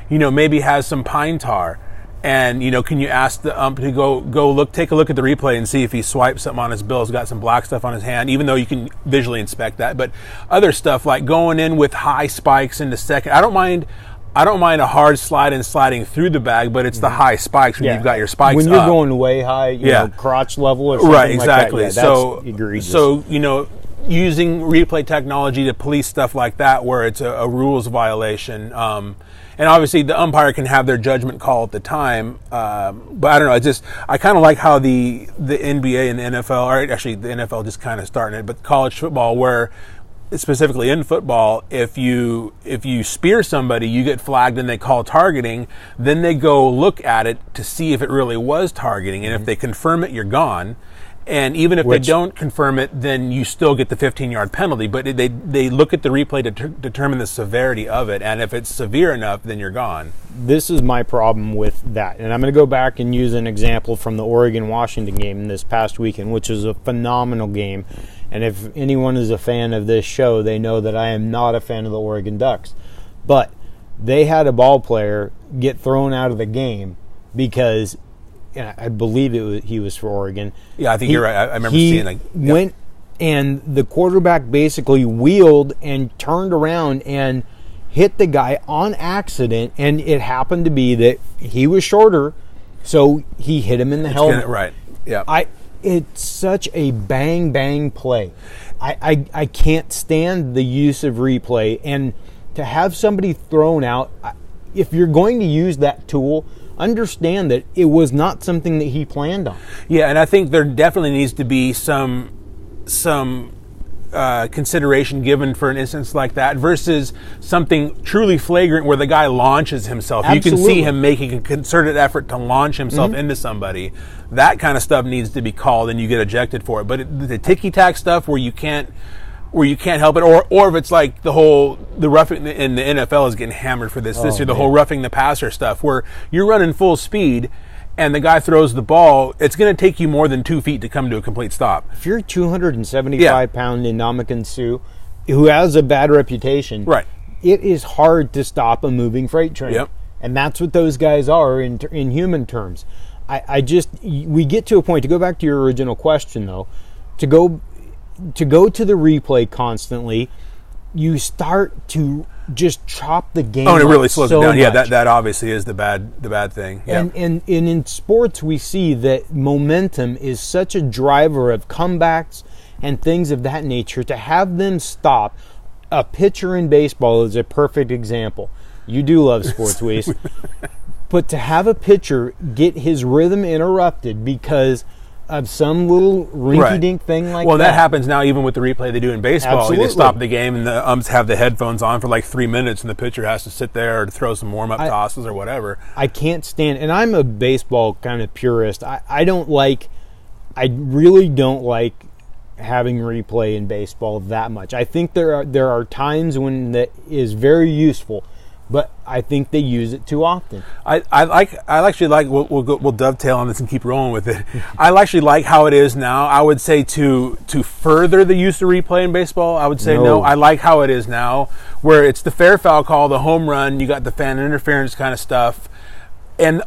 maybe has some pine tar, and can you ask the ump to go take a look at the replay and see if he swiped something on his bill, has got some black stuff on his hand, even though you can visually inspect that. But other stuff like going in with high spikes into second, I don't mind a hard slide and sliding through the bag, but it's the high spikes when you've got your spikes when you're up. Going way high, you know, crotch level or something right, exactly. like that. Yeah, that's egregious. So using replay technology to police stuff like that where it's a rules violation. And obviously the umpire can have their judgment call at the time. But I don't know, I kind of like how the NBA and the NFL, or actually the NFL just kind of starting it, but college football, where specifically in football, if you spear somebody, you get flagged and they call targeting, then they go look at it to see if it really was targeting. And if they confirm it, you're gone. And even if they don't confirm it, then you still get the 15-yard penalty. But they look at the replay to determine the severity of it. And if it's severe enough, then you're gone. This is my problem with that. And I'm going to go back and use an example from the Oregon-Washington game this past weekend, which was a phenomenal game. And if anyone is a fan of this show, they know that I am not a fan of the Oregon Ducks. But they had a ball player get thrown out of the game because, I believe he was for Oregon. Yeah, I think you're right. I remember seeing that. Went, and the quarterback basically wheeled and turned around and hit the guy on accident, and it happened to be that he was shorter, so he hit him in the helmet. Right, yeah. It's such a bang play. I can't stand the use of replay, and to have somebody thrown out, if you're going to use that tool, understand that it was not something that he planned on. Yeah, and I think there definitely needs to be some consideration given for an instance like that versus something truly flagrant where the guy launches himself. Absolutely. You can see him making a concerted effort to launch himself into somebody. That kind of stuff needs to be called, and you get ejected for it. But the ticky-tack stuff where you can't help it, or if it's like the roughing in the NFL is getting hammered for this year, the whole roughing the passer stuff, where you're running full speed and the guy throws the ball, it's going to take you more than 2 feet to come to a complete stop. If you're 275-pound Ndamukong Suh, who has a bad reputation, right, it is hard to stop a moving freight train. Yep. And that's what those guys are in human terms. We get to a point, to go back to your original question though, to go to the replay constantly, you start to just chop the game. Oh, and it really slows it down. Much. Yeah, that obviously is the bad thing. Yeah. And in sports, we see that momentum is such a driver of comebacks and things of that nature. To have them stop, a pitcher in baseball is a perfect example. You do love sports, Wes. But to have a pitcher get his rhythm interrupted because of some little rinky-dink thing like that. Well, that happens now even with the replay they do in baseball. Absolutely. They stop the game and the umps have the headphones on for like 3 minutes and the pitcher has to sit there to throw some warm-up tosses or whatever. I can't stand, and I'm a baseball kind of purist. I really don't like having replay in baseball that much. I think there are times when that is very useful, but I think they use it too often. I actually like. We'll dovetail on this and keep rolling with it. I actually like how it is now. I would say to further the use of replay in baseball, I would say no. I like how it is now, where it's the fair foul call, the home run. You got the fan interference kind of stuff. And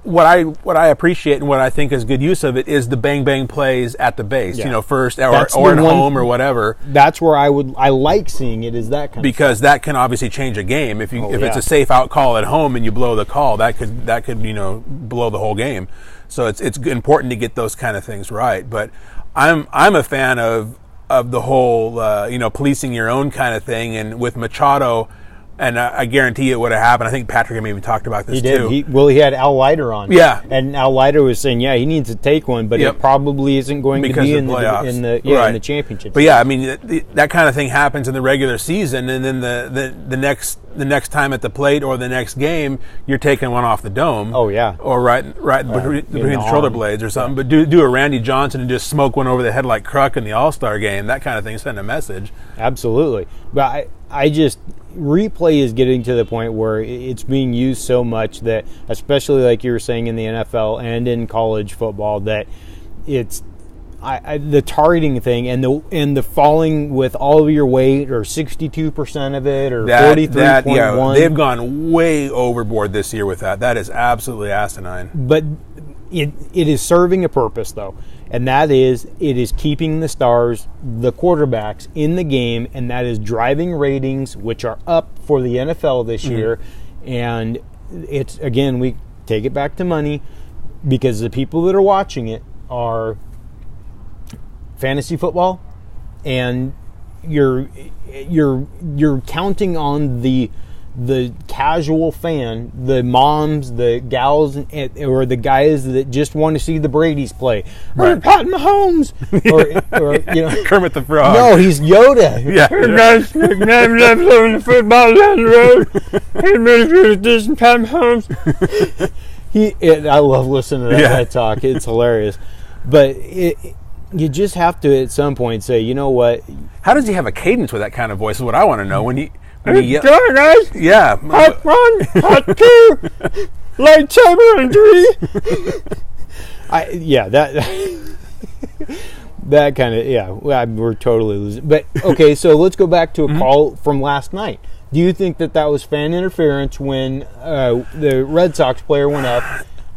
what I appreciate and what I think is good use of it is the bang bang plays at the base, first or at home or whatever. That's where I like seeing it, is that kind because of that can obviously change a game. If it's a safe out call at home and you blow the call, that could blow the whole game. So it's important to get those kind of things right. But I'm a fan of the whole policing your own kind of thing, and with Machado. And I guarantee it would have happened. I think Patrick maybe talked about this too. He had Al Leiter on. Yeah. And Al Leiter was saying, he needs to take one, but it probably isn't going to be in the championship. But I mean, that kind of thing happens in the regular season, and then the next time at the plate or the next game, you're taking one off the dome. Oh, yeah. Or right between the shoulder blades or something. But do a Randy Johnson and just smoke one over the head like Kruk in the All-Star game. That kind of thing, send a message. Absolutely. But I just... replay is getting to the point where it's being used so much that, especially like you were saying in the NFL and in college football, that it's the targeting thing and the falling with all of your weight, or 62% of it, or 43.1. They've gone way overboard this year with that. That is absolutely asinine. But it is serving a purpose, though. And that is, it is keeping the stars, the quarterbacks, in the game, and that is driving ratings, which are up for the NFL this year. And it's, again, we take it back to money, because the people that are watching it are fantasy football, and you're counting on the casual fan, the moms, the gals, or the guys that just want to see the Brady's play. Or Pat Mahomes. or Kermit the Frog. No, he's Yoda. Yeah. Hey guys, on the football down the road. Hey, this is Pat Mahomes. I love listening to that talk. It's hilarious. But you just have to, at some point, say, you know what? How does he have a cadence with that kind of voice is what I want to know. When Hey, guys. Yeah. Hot 1, hot 2, lightsaber and 3. That kind of, we're totally losing. But, okay, so let's go back to a call from last night. Do you think that was fan interference when the Red Sox player went up?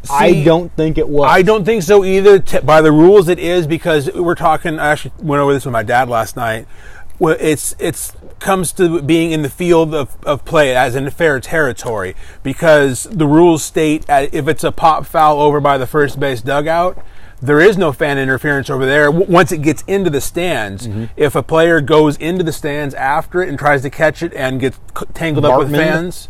See, I don't think it was. I don't think so either. By the rules, it is, because we're talking. I actually went over this with my dad last night. Well, it's comes to being in the field of play, as in fair territory, because the rules state if it's a pop foul over by the first base dugout, there is no fan interference over there once it gets into the stands. If a player goes into the stands after it and tries to catch it and gets tangled up with fans,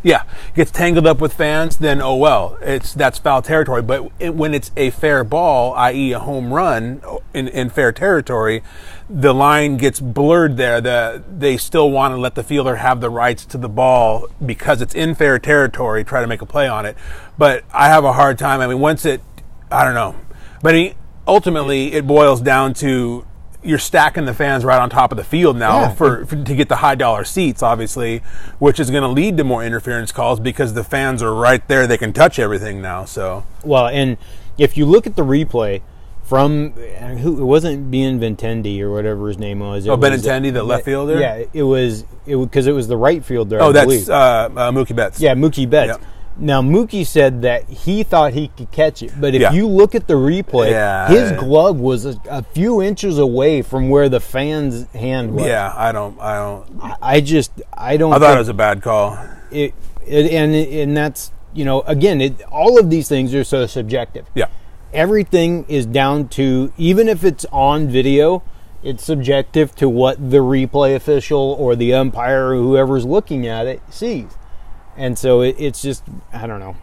gets tangled up with fans, then that's foul territory. But when it's a fair ball, i.e. a home run in fair territory, the line gets blurred there. They still want to let the fielder have the rights to the ball because it's in fair territory, try to make a play on it. But I have a hard time. I mean, I don't know. But ultimately, it boils down to you're stacking the fans right on top of the field now to get the high dollar seats, obviously, which is going to lead to more interference calls because the fans are right there. They can touch everything now. So and if you look at the replay from it wasn't Benintendi or whatever his name was. Benintendi, the left fielder. Yeah, it was because it was the right fielder. Oh, that's Mookie Betts. Yeah, Mookie Betts. Yep. Now, Mookie said that he thought he could catch it, but if you look at the replay, his glove was a few inches away from where the fan's hand was. Yeah, I don't. I thought it was a bad call. And that's, again, all of these things are so subjective. Yeah. Everything is down to, even if it's on video, it's subjective to what the replay official or the umpire or whoever's looking at it sees. And so it's just, I don't know.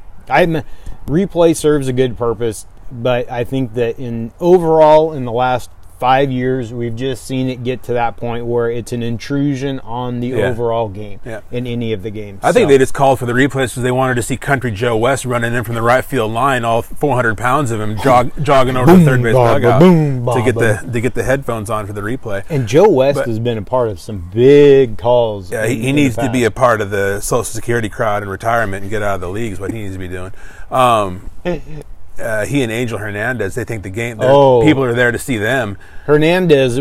Replay serves a good purpose, but I think that overall in the last 5 years, we've just seen it get to that point where it's an intrusion on the overall game in any of the games. I think they just called for the replays because they wanted to see Country Joe West running in from the right field line, all 400 pounds of him jogging over to the third base dugout to get the headphones on for the replay. And Joe West has been a part of some big calls. Yeah, he needs to be a part of the Social Security crowd in retirement and get out of the league is what he needs to be doing. he and Angel Hernandez, they think people are there to see them. Hernandez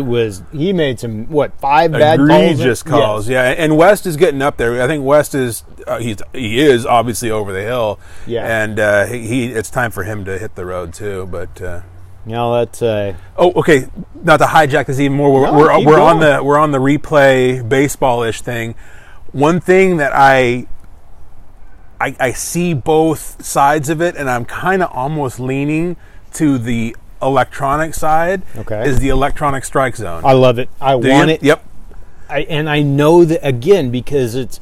he made some 5 bad egregious calls. Yes. Yeah, and West is getting up there. I think West is he is obviously over the hill. Yeah, and it's time for him to hit the road too. But that's okay. Not to hijack this even more. We're on the replay baseball-ish thing. One thing that I see both sides of it, and I'm kind of almost leaning to the electronic side. Okay. Is the electronic strike zone. I love it. I want it. Yep. I know that, again, because it's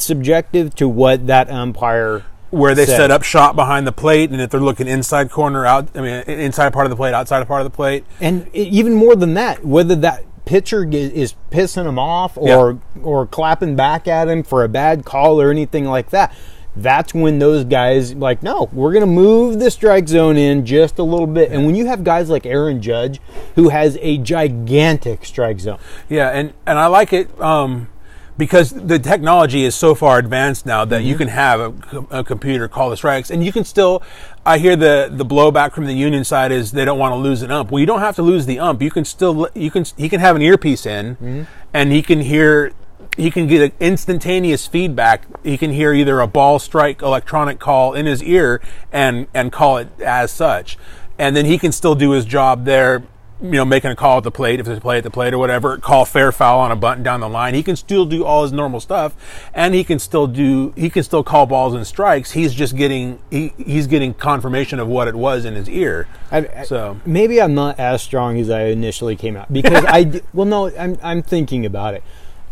subjective to what that umpire where they said. set up shot behind the plate, and if they're looking inside corner, inside part of the plate, outside part of the plate. And even more than that, whether that pitcher is pissing him off or clapping back at him for a bad call or anything like that. That's when those guys no, we're going to move the strike zone in just a little bit. And when you have guys like Aaron Judge, who has a gigantic strike zone. Yeah, and I like it because the technology is so far advanced now that you can have a computer call the strikes, and you can still. I hear the blowback from the union side is they don't want to lose an ump. Well, you don't have to lose the ump. You can still he can have an earpiece in, and he can hear. He can get instantaneous feedback. He can hear either a ball strike electronic call in his ear and call it as such. And then he can still do his job there, making a call at the plate, if there's a play at the plate or whatever, call fair foul on a bunt down the line. He can still do all his normal stuff, and he can still call balls and strikes. He's just getting he's getting confirmation of what it was in his ear. So maybe I'm not as strong as I initially came out, because I'm thinking about it.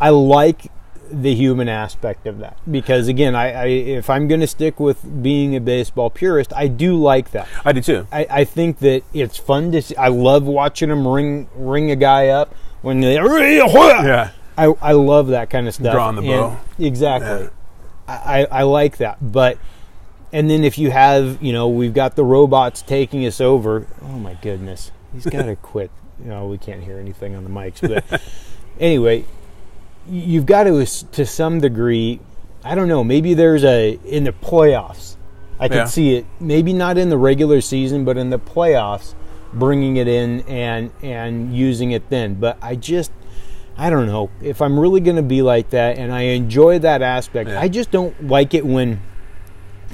I like the human aspect of that, because again, I if I'm going to stick with being a baseball purist, I do like that. I do too. I think that it's fun to see. I love watching them ring a guy up when they I love that kind of stuff. Drawing the bow. Exactly. Yeah. I like that. And then if you have, we've got the robots taking us over. Oh my goodness, he's got to quit. We can't hear anything on the mics, but anyway. You've got to some degree, I don't know, maybe there's in the playoffs, I could see it, maybe not in the regular season, but in the playoffs, bringing it in and using it then. But I don't know, if I'm really going to be like that, and I enjoy that aspect, I just don't like it when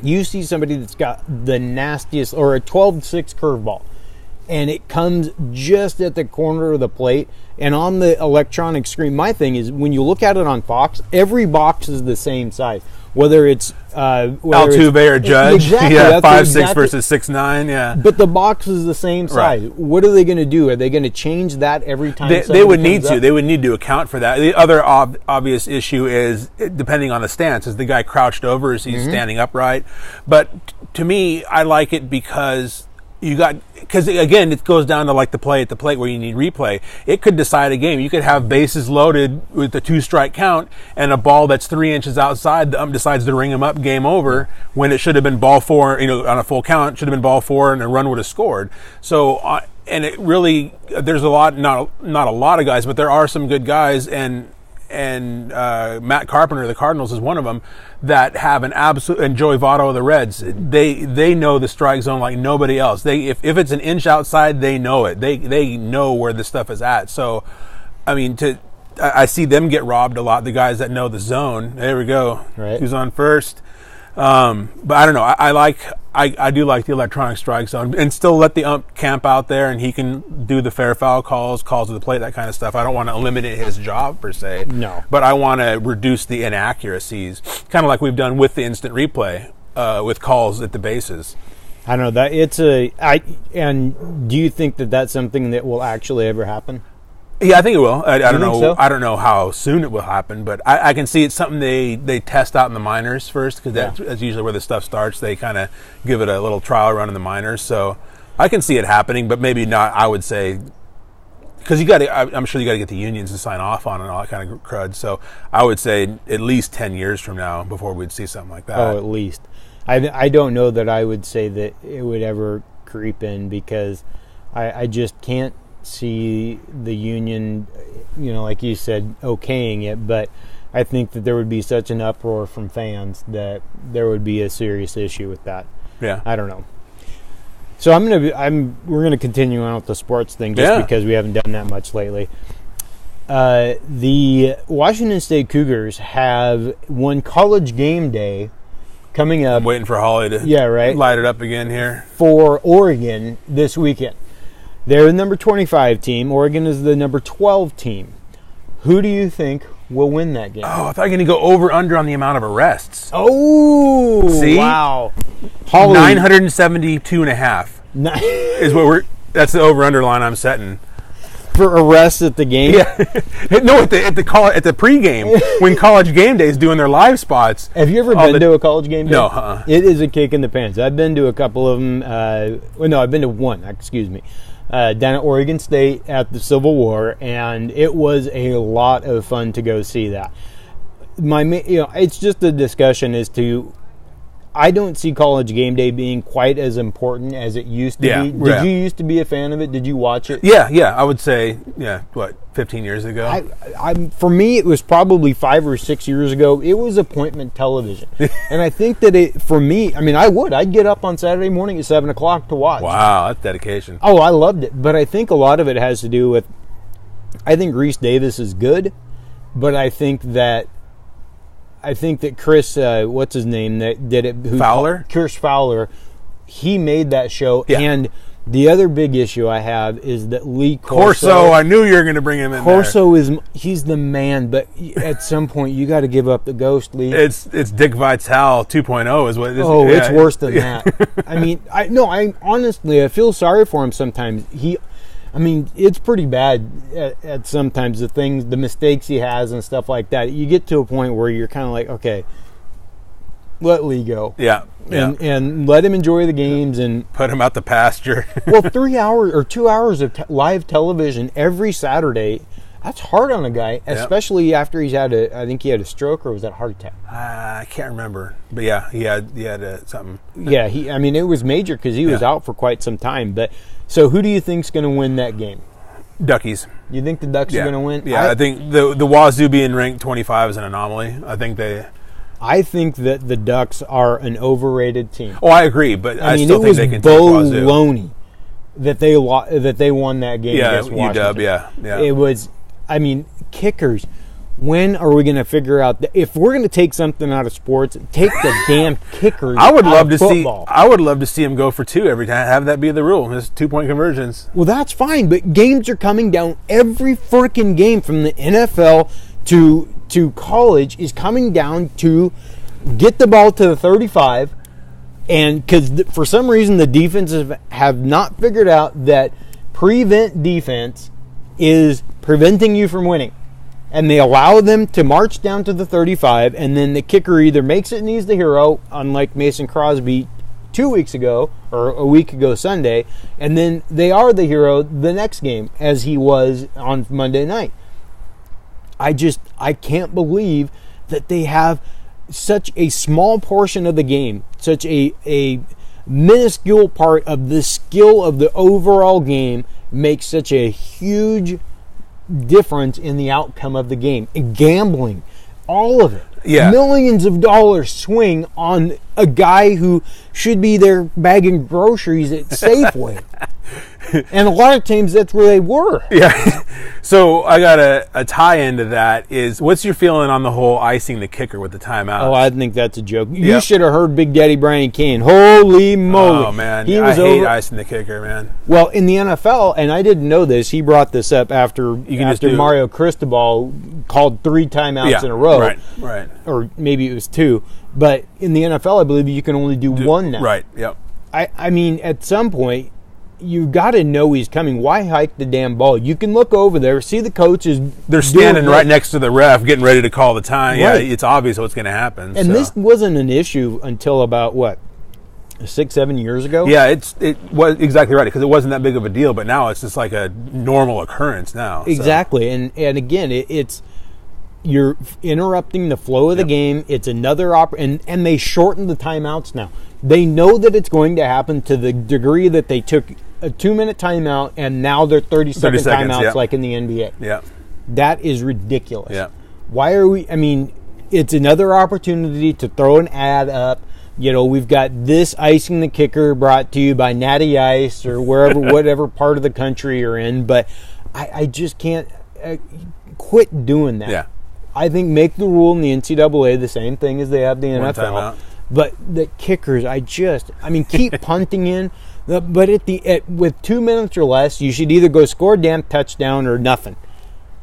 you see somebody that's got the nastiest, or a 12-6 curveball, and it comes just at the corner of the plate and on the electronic screen. My thing is, when you look at it on Fox, every box is the same size. Whether it's Altuve or Judge, exactly, 5'6" versus 6'9", yeah. But the box is the same size. Right. What are they going to do? Are they going to change that every time? They would need to. They would need to account for that. The other obvious issue is, depending on the stance, is the guy crouched over? Is he standing upright? But to me, I like it because. Because again, it goes down to the play at the plate where you need replay. It could decide a game. You could have bases loaded with a 2-strike count and a ball that's 3 inches outside. The ump decides to ring him up, game over, when it should have been ball 4, on a full count, it should have been ball 4 and a run would have scored. So, and it really, there's not a lot of guys, but there are some good guys, and Matt Carpenter, the Cardinals, is one of them, that have an absolute, and Joey Votto of the Reds, they know the strike zone like nobody else. If it's an inch outside, they know it. They know where the stuff is at. So, I see them get robbed a lot, the guys that know the zone. There we go. Right. Who's on first? But I don't know. I do like the electronic strike zone, and still let the ump camp out there, and he can do the fair foul calls to the plate, that kind of stuff. I don't want to eliminate his job per se. No. But I want to reduce the inaccuracies, kind of like we've done with the instant replay with calls at the bases. I know that and do you think that that's something that will actually ever happen? Yeah, I think it will. I don't know. So? I don't know how soon it will happen, but I can see it's something they test out in the minors first, because that's usually where the stuff starts. They kind of give it a little trial run in the minors, so I can see it happening, but maybe not. I would say, because I'm sure you got to get the unions to sign off on it and all that kind of crud. So I would say at least 10 years from now before we'd see something like that. Oh, at least. I don't know that I would say that it would ever creep in, because I just can't see the union, like you said, okaying it, but I think that there would be such an uproar from fans that there would be a serious issue with that. Yeah. I don't know. So we're gonna continue on with the sports thing just because we haven't done that much lately. The Washington State Cougars have one College Game Day coming up. I'm waiting for Holly to light it up again here. For Oregon this weekend. They're the number 25 team. Oregon is the number 12 team. Who do you think will win that game? Oh, I thought you were going to go over-under on the amount of arrests. Oh, see? Wow. 972.5 is what that's the over-under line I'm setting. For arrests at the game? Yeah. No, at the pregame when College Game Day is doing their live spots. Have you ever been to a College Game Day? No. It is a kick in the pants. I've been to a couple of them. I've been to one, excuse me, down at Oregon State at the Civil War, and it was a lot of fun to go see that. It's just a discussion as to, I don't see College Game Day being quite as important as it used to be. Did you used to be a fan of it? Did you watch it? Yeah, I would say, 15 years ago? For me, it was probably 5 or 6 years ago. It was appointment television. And I think that I'd get up on Saturday morning at 7 o'clock to watch. Wow, that's dedication. Oh, I loved it. But I think a lot of it has to do with, I think Reese Davis is good, but I think that Chris, what's his name, that did it? Fowler? Chris Fowler, he made that show. Yeah. And the other big issue I have is that Lee Corso, I knew you were going to bring him in he's the man, but at some point you got to give up the ghost, Lee. It's Dick Vitale 2.0 is what it is. Oh, it's worse than that. I honestly, I feel sorry for him sometimes. It's pretty bad at sometimes, the mistakes he has and stuff like that. You get to a point where you're kind of like, okay, let Lee go. Yeah. And let him enjoy the games and put him out the pasture. Well, 3 hours or 2 hours of live television every Saturday, that's hard on a guy, especially after I think he had a stroke, or was that a heart attack? I can't remember. But yeah, he had something. Yeah, it was major because he was out for quite some time. But so who do you think's going to win that game? Duckies. You think the Ducks are going to win? Yeah, I think the Wazoo being ranked 25 is an anomaly. I think that the Ducks are an overrated team. Oh, I agree, but I still think they can take Wazoo. Baloney that they won that game against Washington. UW, yeah. It was, kickers. When are we going to figure out that if we're going to take something out of sports, take the damn kickers? I would love to see him go for two every time. Have that be the rule. Just 2-point conversions. Well, that's fine, but games are coming down. Every freaking game from the NFL to college is coming down to get the ball to the 35, and because for some reason the defenses have not figured out that prevent defense is preventing you from winning. And they allow them to march down to the 35, and then the kicker either makes it and he's the hero, unlike Mason Crosby 2 weeks ago, or a week ago Sunday, and then they are the hero the next game, as he was on Monday night. I can't believe that they have such a small portion of the game, such a minuscule part of the skill of the overall game makes such a huge difference in the outcome of the game. And gambling, all of it. Yeah. Millions of dollars swing on a guy who should be there bagging groceries at Safeway. And a lot of times that's where they were. Yeah. So I got a tie-in to that is, what's your feeling on the whole icing the kicker with the timeout? Oh, I think that's a joke. You should have heard Big Daddy Brian Kane. Holy moly. Oh, man. I hate icing the kicker, man. Well, in the NFL, and I didn't know this, he brought this up after Mario Cristobal called 3 timeouts in a row. Right. Or maybe it was 2. But in the NFL, I believe you can only do 1 now. Right, yep. At some point, you got to know he's coming. Why hike the damn ball? You can look over there, see the coaches. They're standing right next to the ref, getting ready to call the time. Right. Yeah, it's obvious what's going to happen. And this wasn't an issue until about, 6-7 years ago? Yeah, it was exactly right, because it wasn't that big of a deal, but now it's just like a normal occurrence now. Exactly. So. And again, it's you're interrupting the flow of the game. It's another and they shortened the timeouts now. They know that it's going to happen to the degree that they took a 2-minute timeout and now they're 30-second timeouts like in the NBA. Yeah. That is ridiculous. Yeah. Why are we it's another opportunity to throw an ad up we've got this icing the kicker brought to you by Natty Ice or wherever, whatever part of the country you're in. But I just can't quit doing that. Yeah. I think make the rule in the NCAA the same thing as they have the One NFL. timeout. But the kickers, keep punting in. But with 2 minutes or less, you should either go score a damn touchdown or nothing.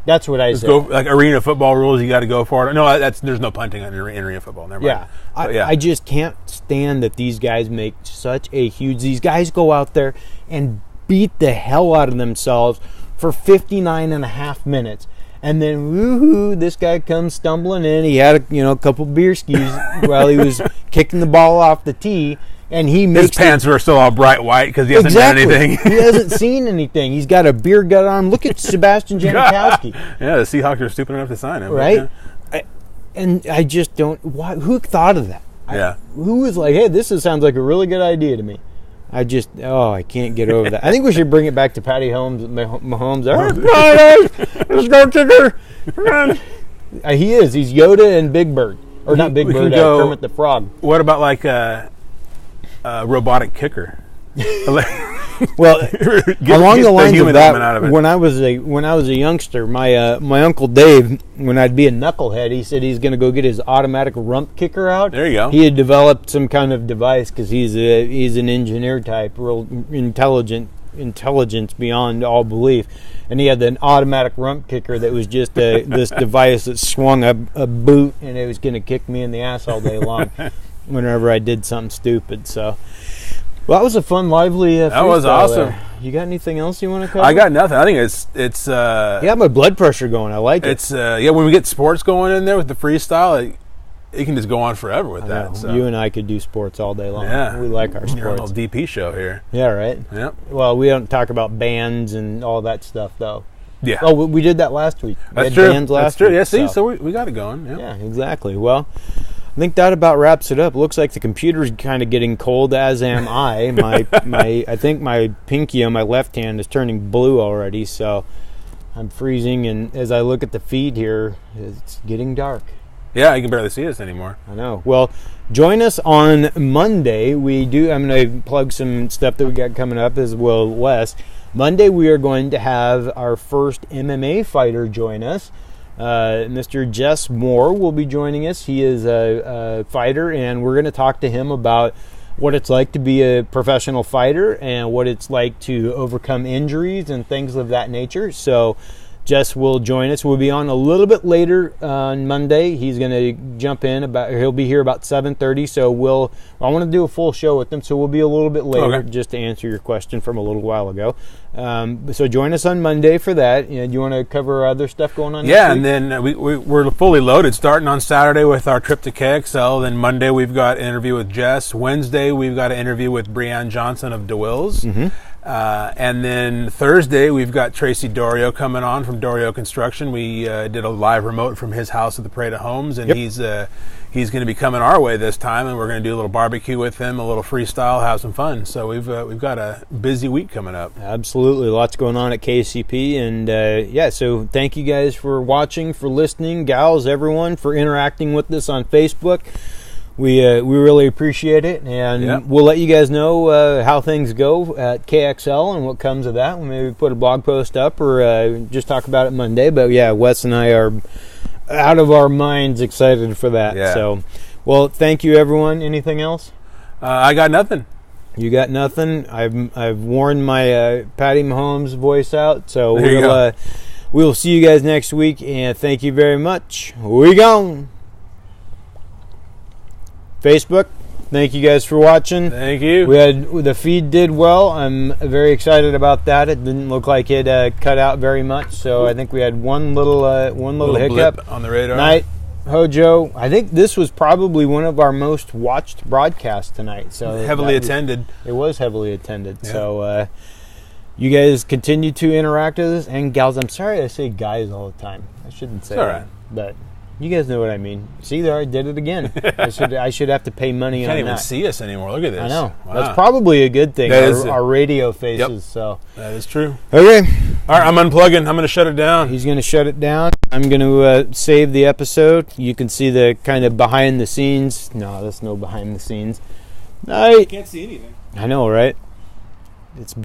That's what I say. Go, like arena football rules, you got to go for it. No, there's no punting in arena football. Never mind. Yeah. I just can't stand that these guys make such a huge... These guys go out there and beat the hell out of themselves for 59 and a half minutes. And then, woohoo, this guy comes stumbling in. He had a couple beer skis while he was kicking the ball off the tee. And his pants are still all bright white because he hasn't done anything. He hasn't seen anything. He's got a beer gut on him. Look at Sebastian Janikowski. Yeah, the Seahawks are stupid enough to sign him. Right? Yeah. I just don't... Who thought of that? Who was like, hey, sounds like a really good idea to me? I can't get over that. I think we should bring it back to Patty Mahomes. Let's go, kicker. He is. He's Yoda and Big Bird. Or not Big Bird, Kermit the Frog. What about like a robotic kicker? Well, along the lines of that, when I was a youngster, my Uncle Dave, when I'd be a knucklehead, he said he's going to go get his automatic rump kicker out. There you go. He had developed some kind of device because he's an engineer type, real intelligence beyond all belief, and he had an automatic rump kicker that was just this device that swung a boot, and it was going to kick me in the ass all day long whenever I did something stupid. So. Well, that was a fun, lively that was awesome. There. You got anything else you want to cover? I got nothing. I think it's yeah, my blood pressure going. I like it. It's when we get sports going in there with the freestyle, it can just go on forever with that. So. You and I could do sports all day long. Yeah. We like our sports. Your little DP show here. Yeah, right? Yep. Well, we don't talk about bands and all that stuff, though. Yeah. Oh, we did that last week. That's true. That's true. Yeah, see, so we got it going. Yep. Yeah, exactly. Well, I think that about wraps it up. Looks like the computer's kind of getting cold, as am I. I think my pinky on my left hand is turning blue already, so I'm freezing. And as I look at the feed here, it's getting dark. Yeah, you can barely see us anymore. I know. Well, join us on Monday. I'm going to plug some stuff that we got coming up as well, Wes. Monday we are going to have our first MMA fighter join us. Mr. Jess Moore will be joining us. He is a fighter, and we're going to talk to him about what it's like to be a professional fighter and what it's like to overcome injuries and things of that nature. So Jess will join us. We'll be on a little bit later on Monday. He's going to jump in he'll be here about 7:30. So I want to do a full show with him, so we'll be a little bit later just to answer your question from a little while ago. So join us on Monday for that. Do you want to cover other stuff going on? Yeah, and then we're fully loaded starting on Saturday with our trip to KXL. Then Monday we've got an interview with Jess. Wednesday we've got an interview with Breanne Johnson of DeWills. Mm-hmm. And then Thursday we've got Tracy Dorio coming on from Dorio Construction. We did a live remote from his house at the Parade of Homes, and he's going to be coming our way this time, and we're going to do a little barbecue with him, a little freestyle, have some fun. So we've got a busy week coming up. Absolutely, lots going on at KCP, and so thank you guys for watching, for listening, gals, everyone, for interacting with us on Facebook. We really appreciate it, and we'll let you guys know how things go at KXL and what comes of that. We'll maybe put a blog post up or just talk about it Monday. But yeah, Wes and I are out of our minds excited for that. Yeah. So, well, thank you, everyone. Anything else? I got nothing. You got nothing. I've worn my Patty Mahomes voice out. So we'll see you guys next week, and thank you very much. We gone. Facebook, thank you guys for watching. Thank you. The feed did well. I'm very excited about that. It didn't look like it cut out very much, so I think we had one little hiccup blip on the radar. Night Hojo. I think this was probably one of our most watched broadcasts tonight. So heavily attended. It was heavily attended. Yeah. So you guys continue to interact with us, and gals. I'm sorry I say guys all the time. I shouldn't say that, but. You guys know what I mean. See, there, I did it again. I should have to pay money on that. You can't even see us anymore. Look at this. I know. Wow. That's probably a good thing. Our radio faces. Yep. So that is true. Okay. All right, I'm unplugging. I'm going to shut it down. He's going to shut it down. I'm going to save the episode. You can see the kind of behind the scenes. No, that's no behind the scenes. I can't see anything. I know, right? It's